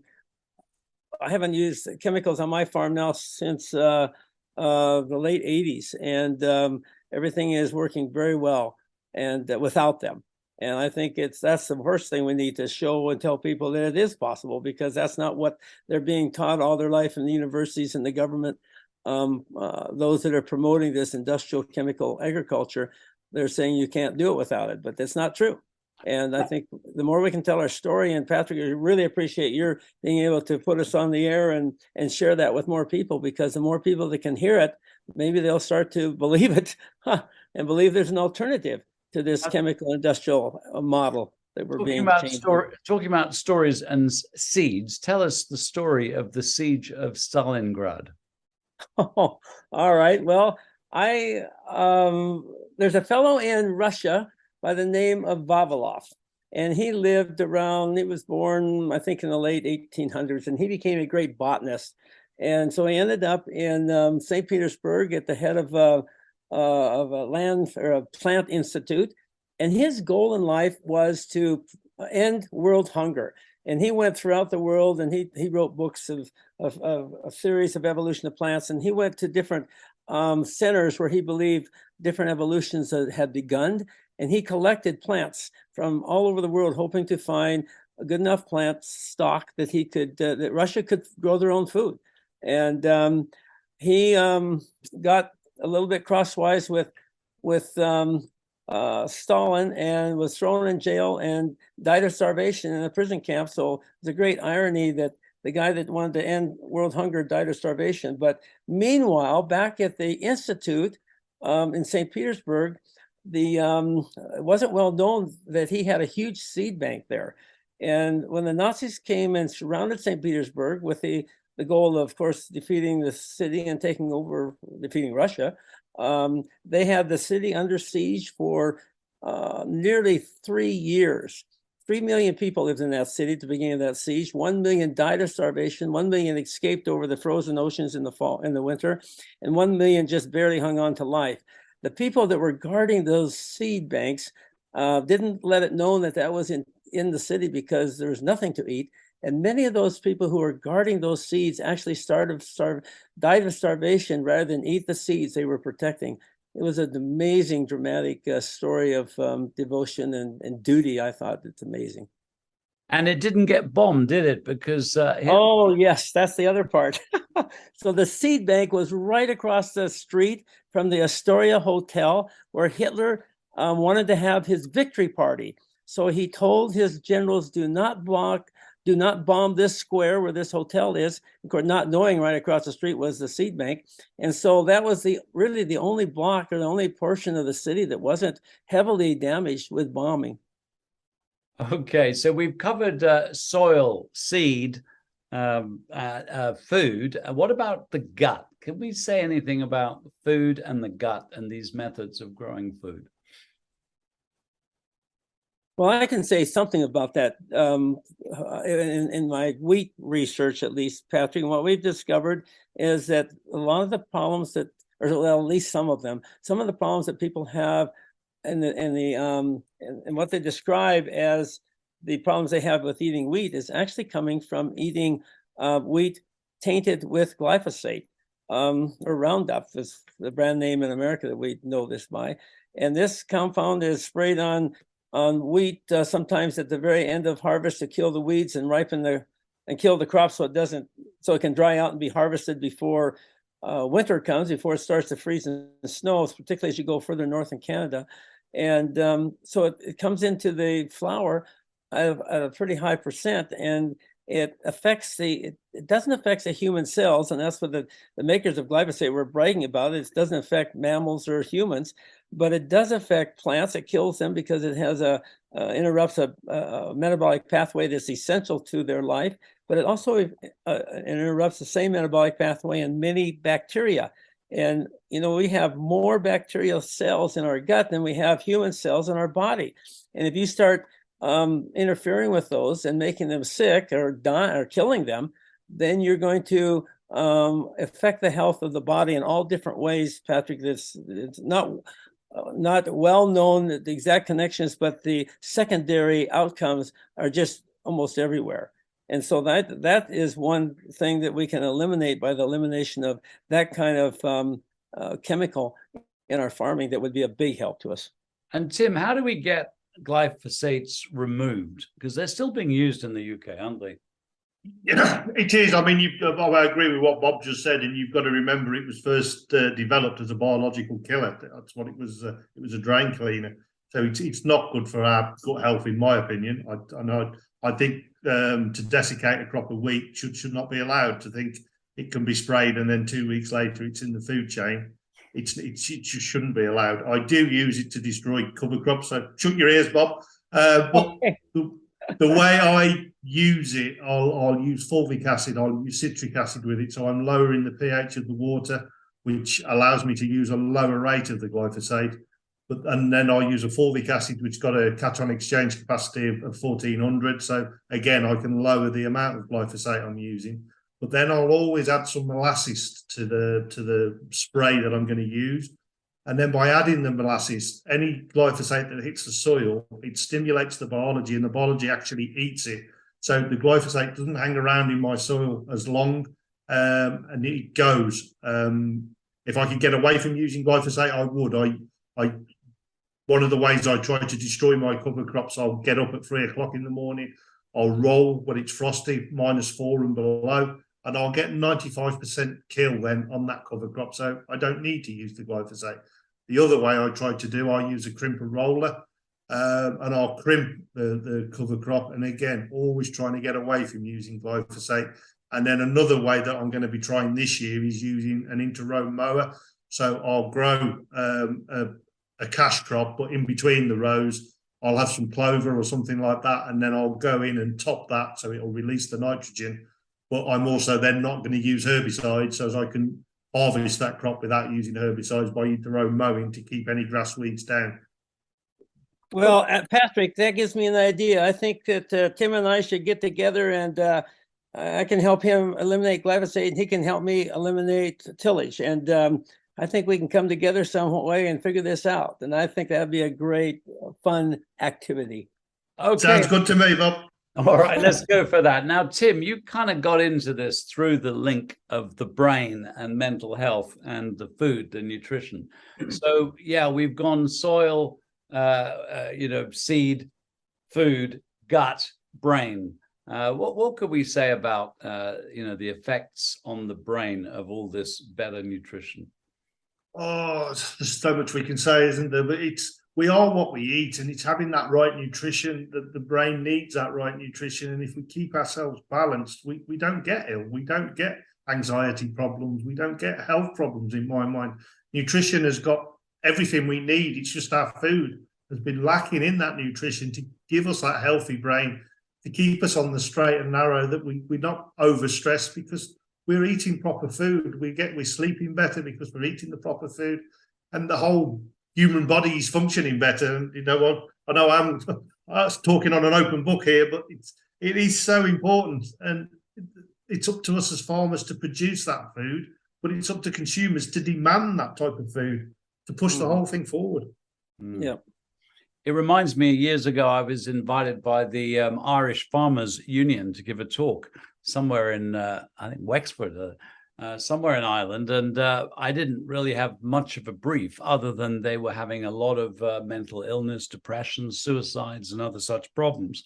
I haven't used chemicals on my farm now since the late 80s, and everything is working very well and without them. And I think that's the first thing we need to show and tell people, that it is possible, because that's not what they're being taught all their life in the universities and the government. Those that are promoting this industrial chemical agriculture, they're saying you can't do it without it, but that's not true. And I think the more we can tell our story, and Patrick, I really appreciate your being able to put us on the air and share that with more people, because the more people that can hear it, maybe they'll start to believe it and believe there's an alternative to this chemical industrial model that we're being changed.
Talking about stories and seeds, tell us the story of the siege of Stalingrad.
Oh, all right. Well, there's a fellow in Russia by the name of Vavilov, and he was born, I think, in the late 1800s, and he became a great botanist. And so he ended up in St. Petersburg at the head of a plant institute. And his goal in life was to end world hunger. And he went throughout the world, and he wrote books of a series of evolution of plants. And he went to different centers where he believed different evolutions had begun. And he collected plants from all over the world, hoping to find a good enough plant stock that he could that Russia could grow their own food. And he got a little bit crosswise with Stalin, and was thrown in jail and died of starvation in a prison camp. So it's a great irony that the guy that wanted to end world hunger died of starvation. But meanwhile, back at the institute in St. Petersburg, it wasn't well known that he had a huge seed bank there. And when the Nazis came and surrounded St. Petersburg with the goal of course, defeating the city and defeating Russia, they had the city under siege for nearly 3 years. 3 million people lived in that city at the beginning of that siege. 1 million died of starvation. 1 million escaped over the frozen oceans in the winter, and 1 million just barely hung on to life. The people that were guarding those seed banks didn't let it known that was in the city because there was nothing to eat. And many of those people who were guarding those seeds actually died of starvation rather than eat the seeds they were protecting. It was an amazing, dramatic story of devotion and duty. I thought it's amazing.
And it didn't get bombed, did it? Because
oh yes, that's the other part. So the seed bank was right across the street from the Astoria Hotel, where Hitler wanted to have his victory party. So he told his generals, do not bomb this square where this hotel is, of course, not knowing right across the street was the seed bank. And so that was really the only block, or the only portion of the city that wasn't heavily damaged with bombing.
Okay, so we've covered soil, seed, food. What about the gut? Can we say anything about food and the gut and these methods of growing food?
Well, I can say something about that in my wheat research, at least, Patrick. And what we've discovered is that a lot of the problems that, or well, at least some of the problems that people have, and what they describe as the problems they have with eating wheat is actually coming from eating wheat tainted with glyphosate, or Roundup is the brand name in America that we know this by. And this compound is sprayed on wheat sometimes at the very end of harvest to kill the weeds and and kill the crop so it can dry out and be harvested before winter comes, before it starts to freeze and snow, particularly as you go further north in Canada. And so it comes into the flour at a pretty high percent, and it doesn't affect the human cells, and that's what the makers of glyphosate were bragging about. It doesn't affect mammals or humans, but it does affect plants. It kills them because it has interrupts a metabolic pathway that's essential to their life, but it also interrupts the same metabolic pathway in many bacteria. And, we have more bacterial cells in our gut than we have human cells in our body. And if you start interfering with those and making them sick or die or killing them, then you're going to affect the health of the body in all different ways, Patrick. It's not well known the exact connections, but the secondary outcomes are just almost everywhere. And so that is one thing that we can eliminate by the elimination of that kind of chemical in our farming. That would be a big help to us.
And Tim, how do we get glyphosates removed? Because they're still being used in the UK, aren't they?
Yeah, it is. I mean, I agree with what Bob just said, and you've got to remember it was first developed as a biological killer. That's what it was. It was a drain cleaner. So it's not good for our gut health, in my opinion. I think to desiccate a crop of wheat should not be allowed. To think it can be sprayed and then 2 weeks later it's in the food chain, it just shouldn't be allowed. I do use it to destroy cover crops. So shut your ears, Bob. But the way I use it, I'll use fulvic acid. I'll use citric acid with it, so I'm lowering the pH of the water, which allows me to use a lower rate of the glyphosate. And then I use a fulvic acid, which got a cation exchange capacity of 1400. So again, I can lower the amount of glyphosate I'm using. but then I'll always add some molasses to the spray that I'm going to use. And then by adding the molasses, any glyphosate that hits the soil, it stimulates the biology, and the biology actually eats it. So the glyphosate doesn't hang around in my soil as long, and it goes. If I could get away from using glyphosate, I would. One of the ways I try to destroy my cover crops, I'll get up at 3 o'clock in the morning, I'll roll when it's frosty, -4 and below, and I'll get 95% kill then on that cover crop. So I don't need to use the glyphosate. The other way I try to do, I use a crimper roller, and I'll crimp the cover crop. And again, always trying to get away from using glyphosate. And then another way that I'm going to be trying this year is using an inter-row mower. So I'll grow a cash crop, but in between the rows, I'll have some clover or something like that. And then I'll go in and top that so it'll release the nitrogen. But I'm also then not going to use herbicides, so as I can harvest that crop without using herbicides by inter-row mowing to keep any grass weeds down.
Well, Patrick, that gives me an idea. I think that Tim and I should get together, and I can help him eliminate glyphosate, and he can help me eliminate tillage. And I think we can come together some way and figure this out. And I think that'd be a great, fun activity.
Okay.
Sounds good to me, Bob.
All right, let's go for that. Now, Tim, you kind of got into this through the link of the brain and mental health and the food, the nutrition. So, yeah, we've gone soil, seed, food, gut, brain. What could we say about, the effects on the brain of all this better nutrition?
Oh, there's so much we can say, isn't there? But we are what we eat, and it's having that right nutrition. The brain needs that right nutrition. And if we keep ourselves balanced, we don't get ill. We don't get anxiety problems. We don't get health problems, in my mind. Nutrition has got everything we need. It's just our food has been lacking in that nutrition to give us that healthy brain, to keep us on the straight and narrow, that we're not overstressed because we're eating proper food. We're sleeping better because we're eating the proper food, and the whole human body is functioning better. And you know what? I know I'm talking on an open book here, but it is so important, and it's up to us as farmers to produce that food, but it's up to consumers to demand that type of food to push the whole thing forward.
Yeah.
It reminds me, years ago, I was invited by the Irish Farmers Union to give a talk somewhere in, I think, Wexford, somewhere in Ireland. And I didn't really have much of a brief other than they were having a lot of mental illness, depression, suicides, and other such problems.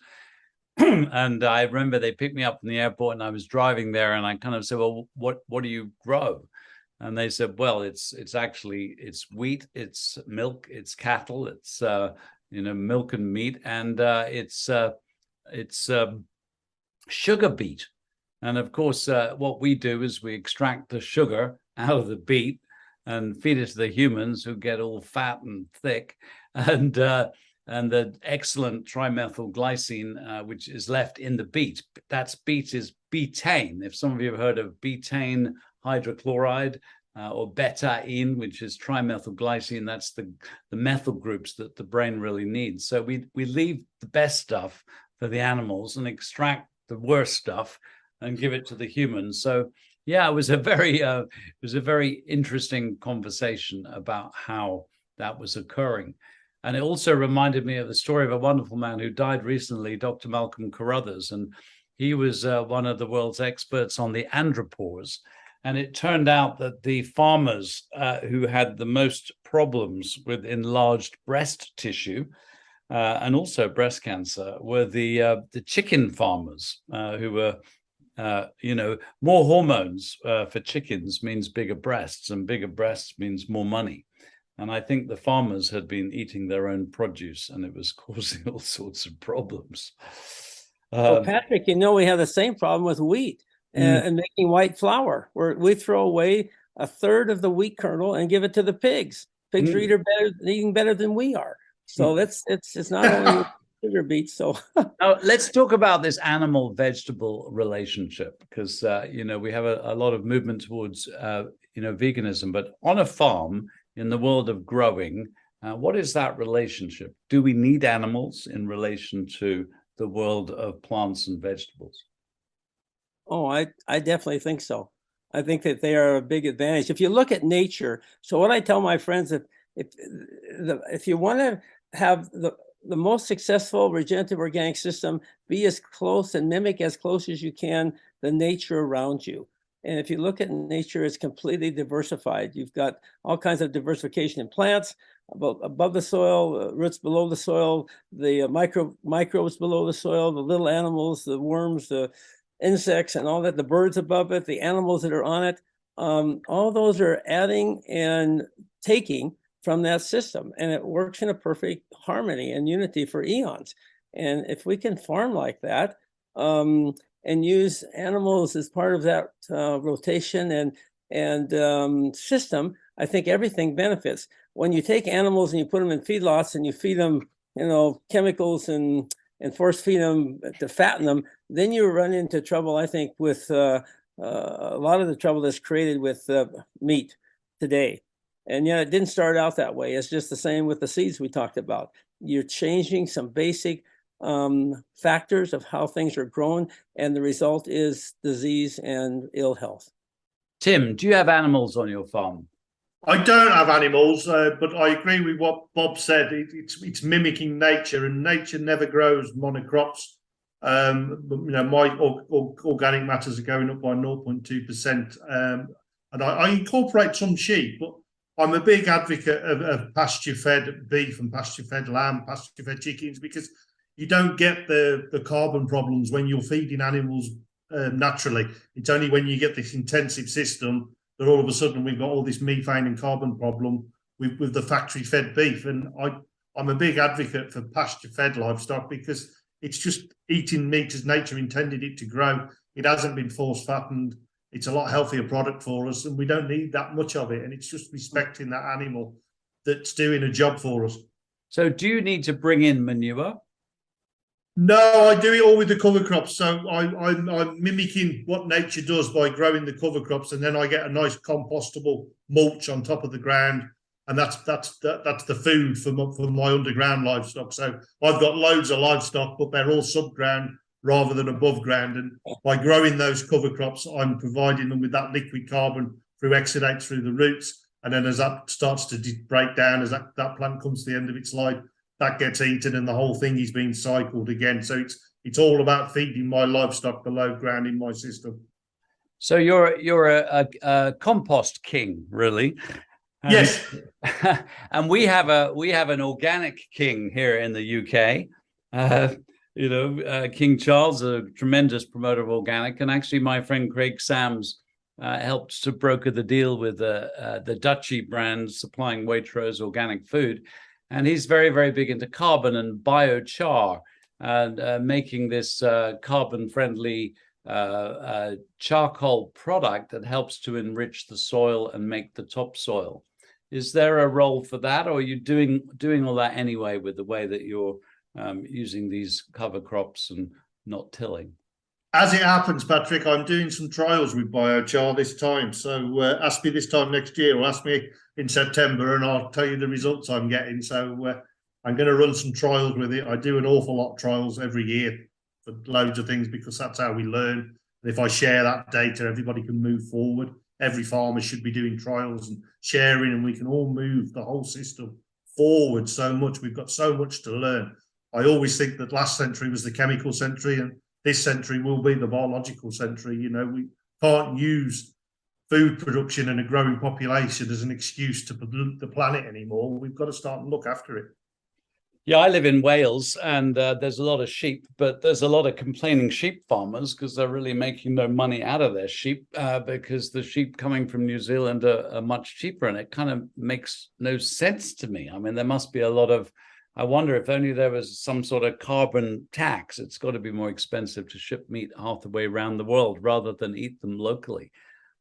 And I remember they picked me up from the airport and I was driving there, and I kind of said, well, what do you grow? And they said, well, it's wheat, it's milk, it's cattle, it's milk and meat, and it's sugar beet. And of course, what we do is we extract the sugar out of the beet and feed it to the humans, who get all fat and thick, and the excellent trimethylglycine, which is left in the beet. Beet is betaine. If some of you have heard of betaine hydrochloride, or betaine, which is trimethylglycine, that's the methyl groups that the brain really needs. So we leave the best stuff for the animals and extract the worst stuff and give it to the humans. So yeah, it was a very interesting conversation about how that was occurring. And it also reminded me of the story of a wonderful man who died recently, Dr. Malcolm Carruthers, and he was one of the world's experts on the andropause. And it turned out that the farmers who had the most problems with enlarged breast tissue and also breast cancer were the chicken farmers who were, more hormones for chickens means bigger breasts, and bigger breasts means more money. And I think the farmers had been eating their own produce, and it was causing all sorts of problems.
Well, Patrick, we have the same problem with wheat. And making white flour, where we throw away a third of the wheat kernel and give it to the pigs. Pigs are eating better than we are. So it's not only sugar beets. So
now let's talk about this animal-vegetable relationship, because we have a lot of movement towards veganism. But on a farm, in the world of growing, what is that relationship? Do we need animals in relation to the world of plants and vegetables?
Oh, I definitely think so. I think that they are a big advantage. If you look at nature, so what I tell my friends, if you want to have the most successful regenerative organic system, be as close and mimic as close as you can the nature around you. And if you look at nature, it's completely diversified. You've got all kinds of diversification in plants, above the soil, roots below the soil, the microbes below the soil, the little animals, the worms, the insects and all that, the birds above it, the animals that are on it, all those are adding and taking from that system, and it works in a perfect harmony and unity for eons. And if we can farm like that, and use animals as part of that rotation and system, I think everything benefits. When you take animals and you put them in feedlots and you feed them, chemicals and force feed them to fatten them, then you run into trouble, I think, with a lot of the trouble that's created with meat today. And yet it didn't start out that way. It's just the same with the seeds we talked about. You're changing some basic factors of how things are grown, and the result is disease and ill health.
Tim, do you have animals on your farm?
I don't have animals, but I agree with what Bob said. It's mimicking nature, and nature never grows monocrops. My organic matters are going up by 0.2%, and I incorporate some sheep, but I'm a big advocate of pasture-fed beef and pasture-fed lamb, pasture-fed chickens, because you don't get the carbon problems when you're feeding animals naturally. It's only when you get this intensive system that all of a sudden we've got all this methane and carbon problem with the factory-fed beef. And I'm a big advocate for pasture-fed livestock because it's just eating meat as nature intended it to grow. It hasn't been force-fattened. It's a lot healthier product for us, and we don't need that much of it. And it's just respecting that animal that's doing a job for us.
So do you need to bring in manure?
No, I do it all with the cover crops. So I'm mimicking what nature does by growing the cover crops, and then I get a nice compostable mulch on top of the ground, and that's the food for my underground livestock. So I've got loads of livestock, but they're all subground rather than above ground. And by growing those cover crops, I'm providing them with that liquid carbon through exudates through the roots, and then as that starts to break down, as that plant comes to the end of its life, that gets eaten and the whole thing is being cycled again. So it's all about feeding my livestock below ground in my system.
So you're a compost king, really.
Yes.
And we have an organic king here in the UK. King Charles, a tremendous promoter of organic, and actually my friend Craig Sams helped to broker the deal with the Dutchy brand supplying Waitrose organic food. And he's very, very big into carbon and biochar and making this carbon-friendly charcoal product that helps to enrich the soil and make the topsoil. Is there a role for that, or are you doing all that anyway with the way that you're using these cover crops and not tilling?
As it happens, Patrick, I'm doing some trials with biochar this time. So ask me this time next year, or ask me in September, and I'll tell you the results I'm getting. So I'm going to run some trials with it. I do an awful lot of trials every year for loads of things because that's how we learn. And if I share that data, everybody can move forward. Every farmer should be doing trials and sharing, and we can all move the whole system forward so much. We've got so much to learn. I always think that last century was the chemical century, and this century will be the biological century. We can't use food production and a growing population as an excuse to pollute the planet anymore. We've got to start and look after it.
Yeah, I live in Wales, and there's a lot of sheep, but there's a lot of complaining sheep farmers because they're really making no money out of their sheep because the sheep coming from New Zealand are much cheaper, and it kind of makes no sense to me. I mean, there must be a lot of, I wonder if only there was some sort of carbon tax. It's got to be more expensive to ship meat half the way around the world rather than eat them locally.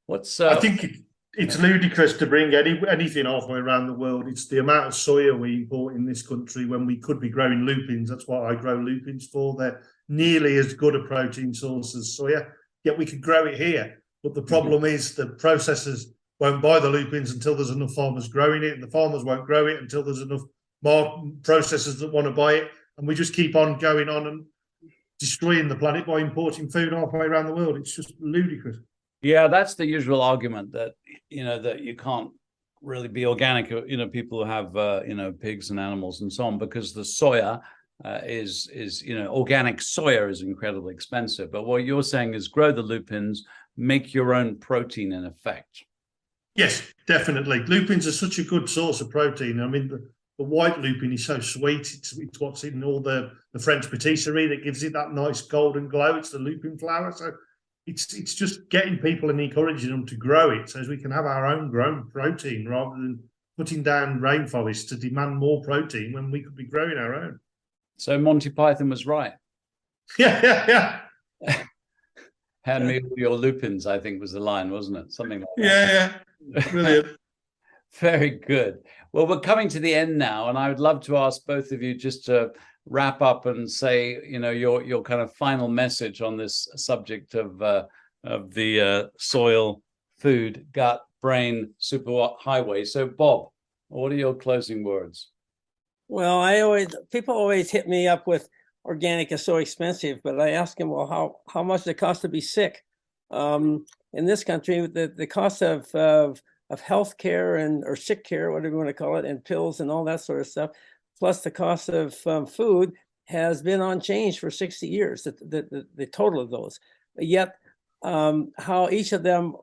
I think it's ludicrous to bring anything halfway around the world. It's the amount of soya we import in this country when we could be growing lupins. That's what I grow lupins for. They're nearly as good a protein source as soya, yet we could grow it here. But the problem is the processors won't buy the lupins until there's enough farmers growing it, and the farmers won't grow it until there's enough more processors that want to buy it. And we just keep on going on. And destroying the planet by importing food halfway around the world. It's just ludicrous.
Yeah, that's the usual argument that, that you can't really be organic, people who have, pigs and animals and so on, because the soya is organic soya is incredibly expensive. But what you're saying is grow the lupins, make your own protein in effect.
Yes, definitely. Lupins are such a good source of protein. I mean, the white lupin is so sweet. It's what's in all the French patisserie that gives it that nice golden glow. It's the lupin flower. So it's just getting people and encouraging them to grow it so as we can have our own grown protein rather than putting down rainforests to demand more protein when we could be growing our own.
So Monty Python was right.
Yeah.
Hand me all your lupins, I think was the line, wasn't it? Something like that.
Yeah. Brilliant.
Very good. Well, we're coming to the end now, and I would love to ask both of you just to wrap up and say, your kind of final message on this subject of the soil, food, gut, brain, superhighway. So, Bob, what are your closing words?
Well, people always hit me up with organic is so expensive, but I ask them, well, how much does it cost to be sick? In this country, the cost of health care or sick care, whatever you want to call it, and pills and all that sort of stuff, plus the cost of food has been unchanged for 60 years, the total of those. Yet how each of them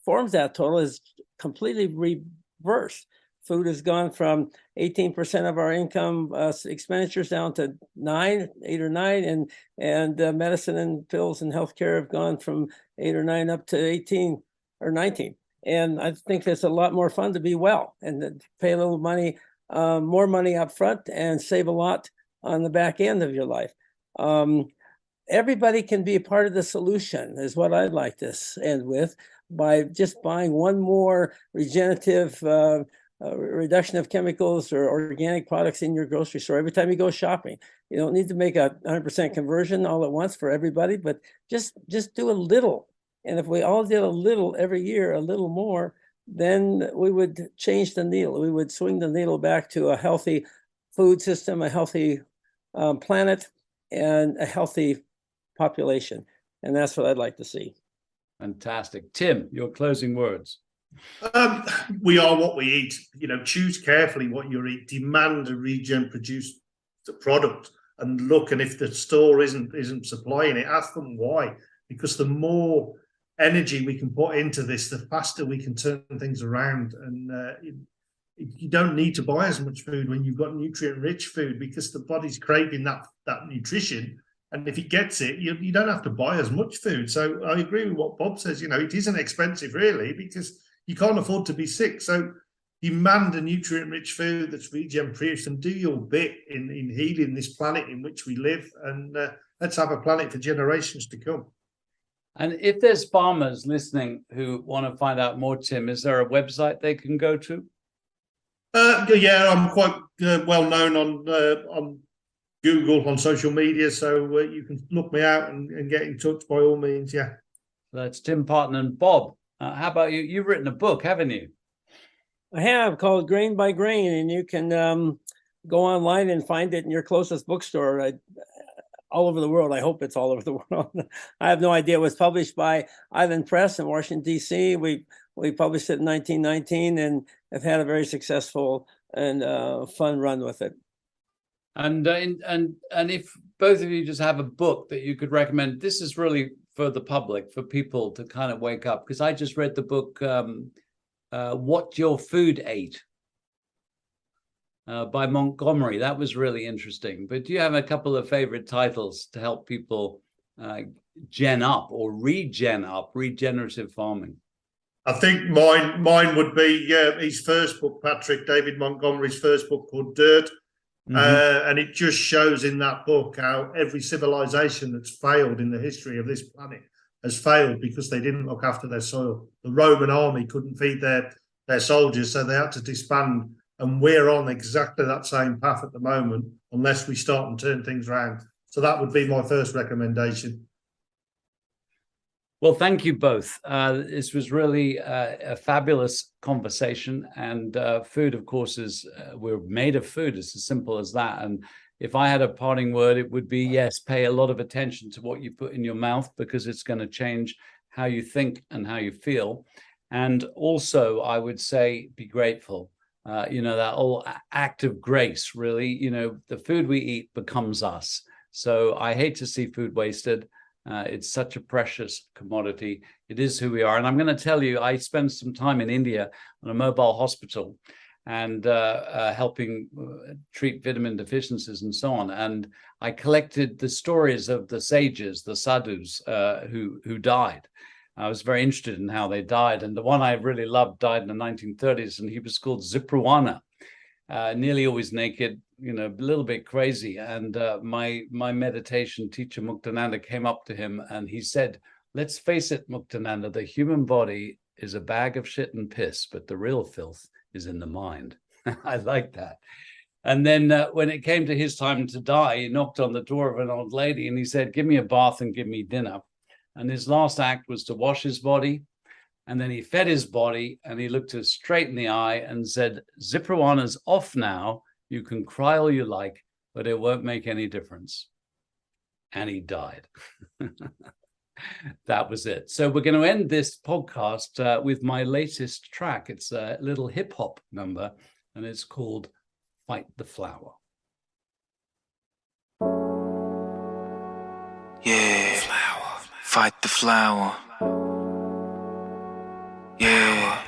forms that total is completely reversed. Food has gone from 18% of our income expenditures down to 8 or 9, and medicine and pills and healthcare have gone from 8 or 9 up to 18 or 19. And I think it's a lot more fun to be well and pay a little money, more money up front, and save a lot on the back end of your life. Everybody can be a part of the solution, is what I'd like to end with, by just buying one more regenerative reduction of chemicals or organic products in your grocery store every time you go shopping. You don't need to make a 100% conversion all at once for everybody, but just do a little. And if we all did a little every year, a little more, then we would change the needle. We would swing the needle back to a healthy food system, a healthy planet, and a healthy population. And that's what I'd like to see. Fantastic. Tim, your closing words.
We are what we eat. Choose carefully what you eat. Demand a regen produced product, and look. And if the store isn't supplying it, ask them why. Because the more energy we can put into this, the faster we can turn things around. And you don't need to buy as much food when you've got nutrient-rich food, because the body's craving that nutrition. And if it gets it, you don't have to buy as much food. So I agree with what Bob says. It isn't expensive really, because you can't afford to be sick. So demand a nutrient-rich food that's regen-produced, and do your bit in healing this planet in which we live. And let's have a planet for generations to come. And if there's farmers listening who want to find out more, Tim, is there a website they can go to? Yeah, I'm quite well known on Google, on social media, so you can look me out and get in touch by all means. Yeah. That's Tim, Parton, and Bob. How about you? You've written a book, haven't you? I have, called Grain by Grain, and you can go online and find it in your closest bookstore. All over the world. I hope it's all over the world. I have no idea. It was published by Island Press in Washington, D.C. We published it in 1919 and have had a very successful and fun run with it. And if both of you just have a book that you could recommend, this is really for the public, for people to kind of wake up, because I just read the book What Your Food Ate by Montgomery. That was really interesting. But do you have a couple of favorite titles to help people gen up or regen up, regenerative farming? I think mine would be his first book, Patrick, David Montgomery's first book called Dirt. And it just shows in that book how every civilization that's failed in the history of this planet has failed because they didn't look after their soil. The Roman army couldn't feed their soldiers, so they had to disband. And we're on exactly that same path at the moment, unless we start and turn things around. So that would be my first recommendation. Well, thank you both. This was really a fabulous conversation. And food, of course, we're made of food. It's as simple as that. And
if I had a parting word, it would be, yes, pay a lot of attention to what you put in your mouth, because it's going to change how you think and how you feel. And also, I would say, be grateful. That whole act of grace, really, the food we eat becomes us. So I hate to see food wasted. It's such a precious commodity. It is who we are. And I'm going to tell you, I spent some time in India on a mobile hospital and helping treat vitamin deficiencies and so on. And I collected the stories of the sages, the sadhus, who died. I was very interested in how they died. And the one I really loved died in the 1930s, and he was called Ziprawana, nearly always naked, a little bit crazy. And my meditation teacher, Muktananda, came up to him and he said, "Let's face it, Muktananda, the human body is a bag of shit and piss, but the real filth is in the mind." I like that. And then when it came to his time to die, he knocked on the door of an old lady and he said, "Give me a bath and give me dinner." And his last act was to wash his body. And then he fed his body and he looked her straight in the eye and said, "Ziprawana's off now. You can cry all you like, but it won't make any difference." And he died. That was it. So we're going to end this podcast with my latest track. It's a little hip hop number and it's called Fight the Flower.
Yeah, flower. Fight the flower. Yeah,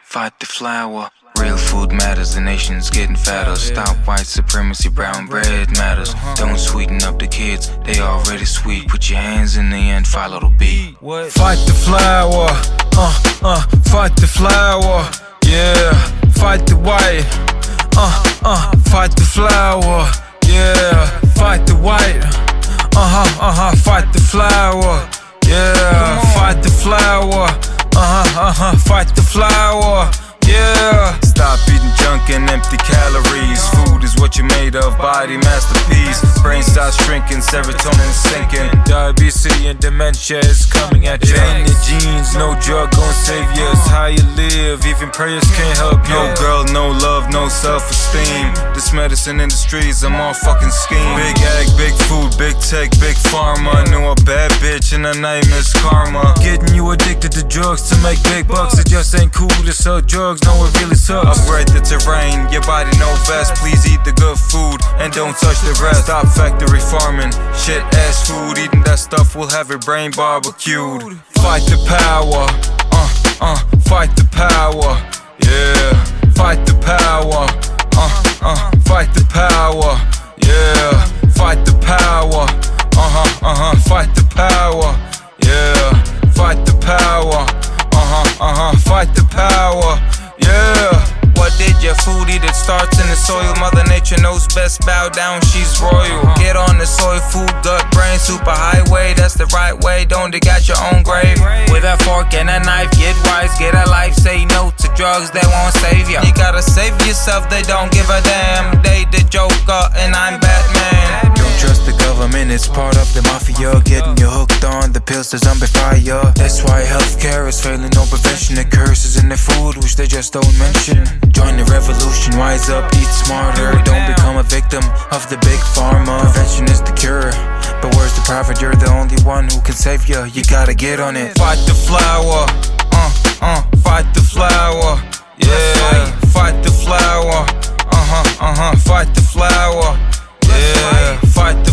fight the flower. Real food matters, the nation's getting fatter. Stop white supremacy, brown bread matters. Don't sweeten up the kids, they already sweet. Put your hands in the end, follow the beat.
Fight the flower, fight the flower. Yeah, fight the white, fight the flower. Yeah, fight the white, fight the flower. Yeah, fight the flower, fight the flower. Yeah. Stop eating junk and empty calories. Food is what you're made of, body masterpiece. Brain starts shrinking, serotonin sinking. Diabetes and dementia is coming at you. In your genes, no drug gon' save you. It's how you live, even prayers can't help you. No girl, no love, no self-esteem. This medicine industry's a motherfucking scheme. Big ag, big food, big tech, big pharma. Knew a bad bitch and her name is Karma. Getting you addicted to drugs to make big bucks. It just ain't cool to sell drugs. No, it really sucks. Upgrade the terrain, your body know best. Please eat the good food and don't touch the rest. Stop factory farming, shit ass food. Eating that stuff will have your brain barbecued. Fight the power, fight the power. Yeah, fight the power, fight the power. Yeah, fight the power, fight the power. Yeah, fight the power, fight the power. Yeah. What did your food eat? It starts in the soil. Mother Nature knows best. Bow down, she's royal. Get on the soil, food, gut, brain, superhighway. That's the right way. Don't dig out your own grave. With a fork and a knife, get wise, get a life. Say no to drugs that won't save ya. You gotta save yourself, they don't give a damn. They the Joker and I'm Batman. Don't trust the government, it's part of the mafia. Getting you hooked on the pills to zombify ya. That's why healthcare is failing, no prevention. The curses in the food, which they just don't mention. Join the revolution, wise up, eat smarter. Don't become a victim of the big pharma. Prevention is the cure, but where's the profit? You're the only one who can save you. You gotta get on it. Fight the flower, fight the flower. Yeah, fight the flower, fight the flower. Yeah, fight the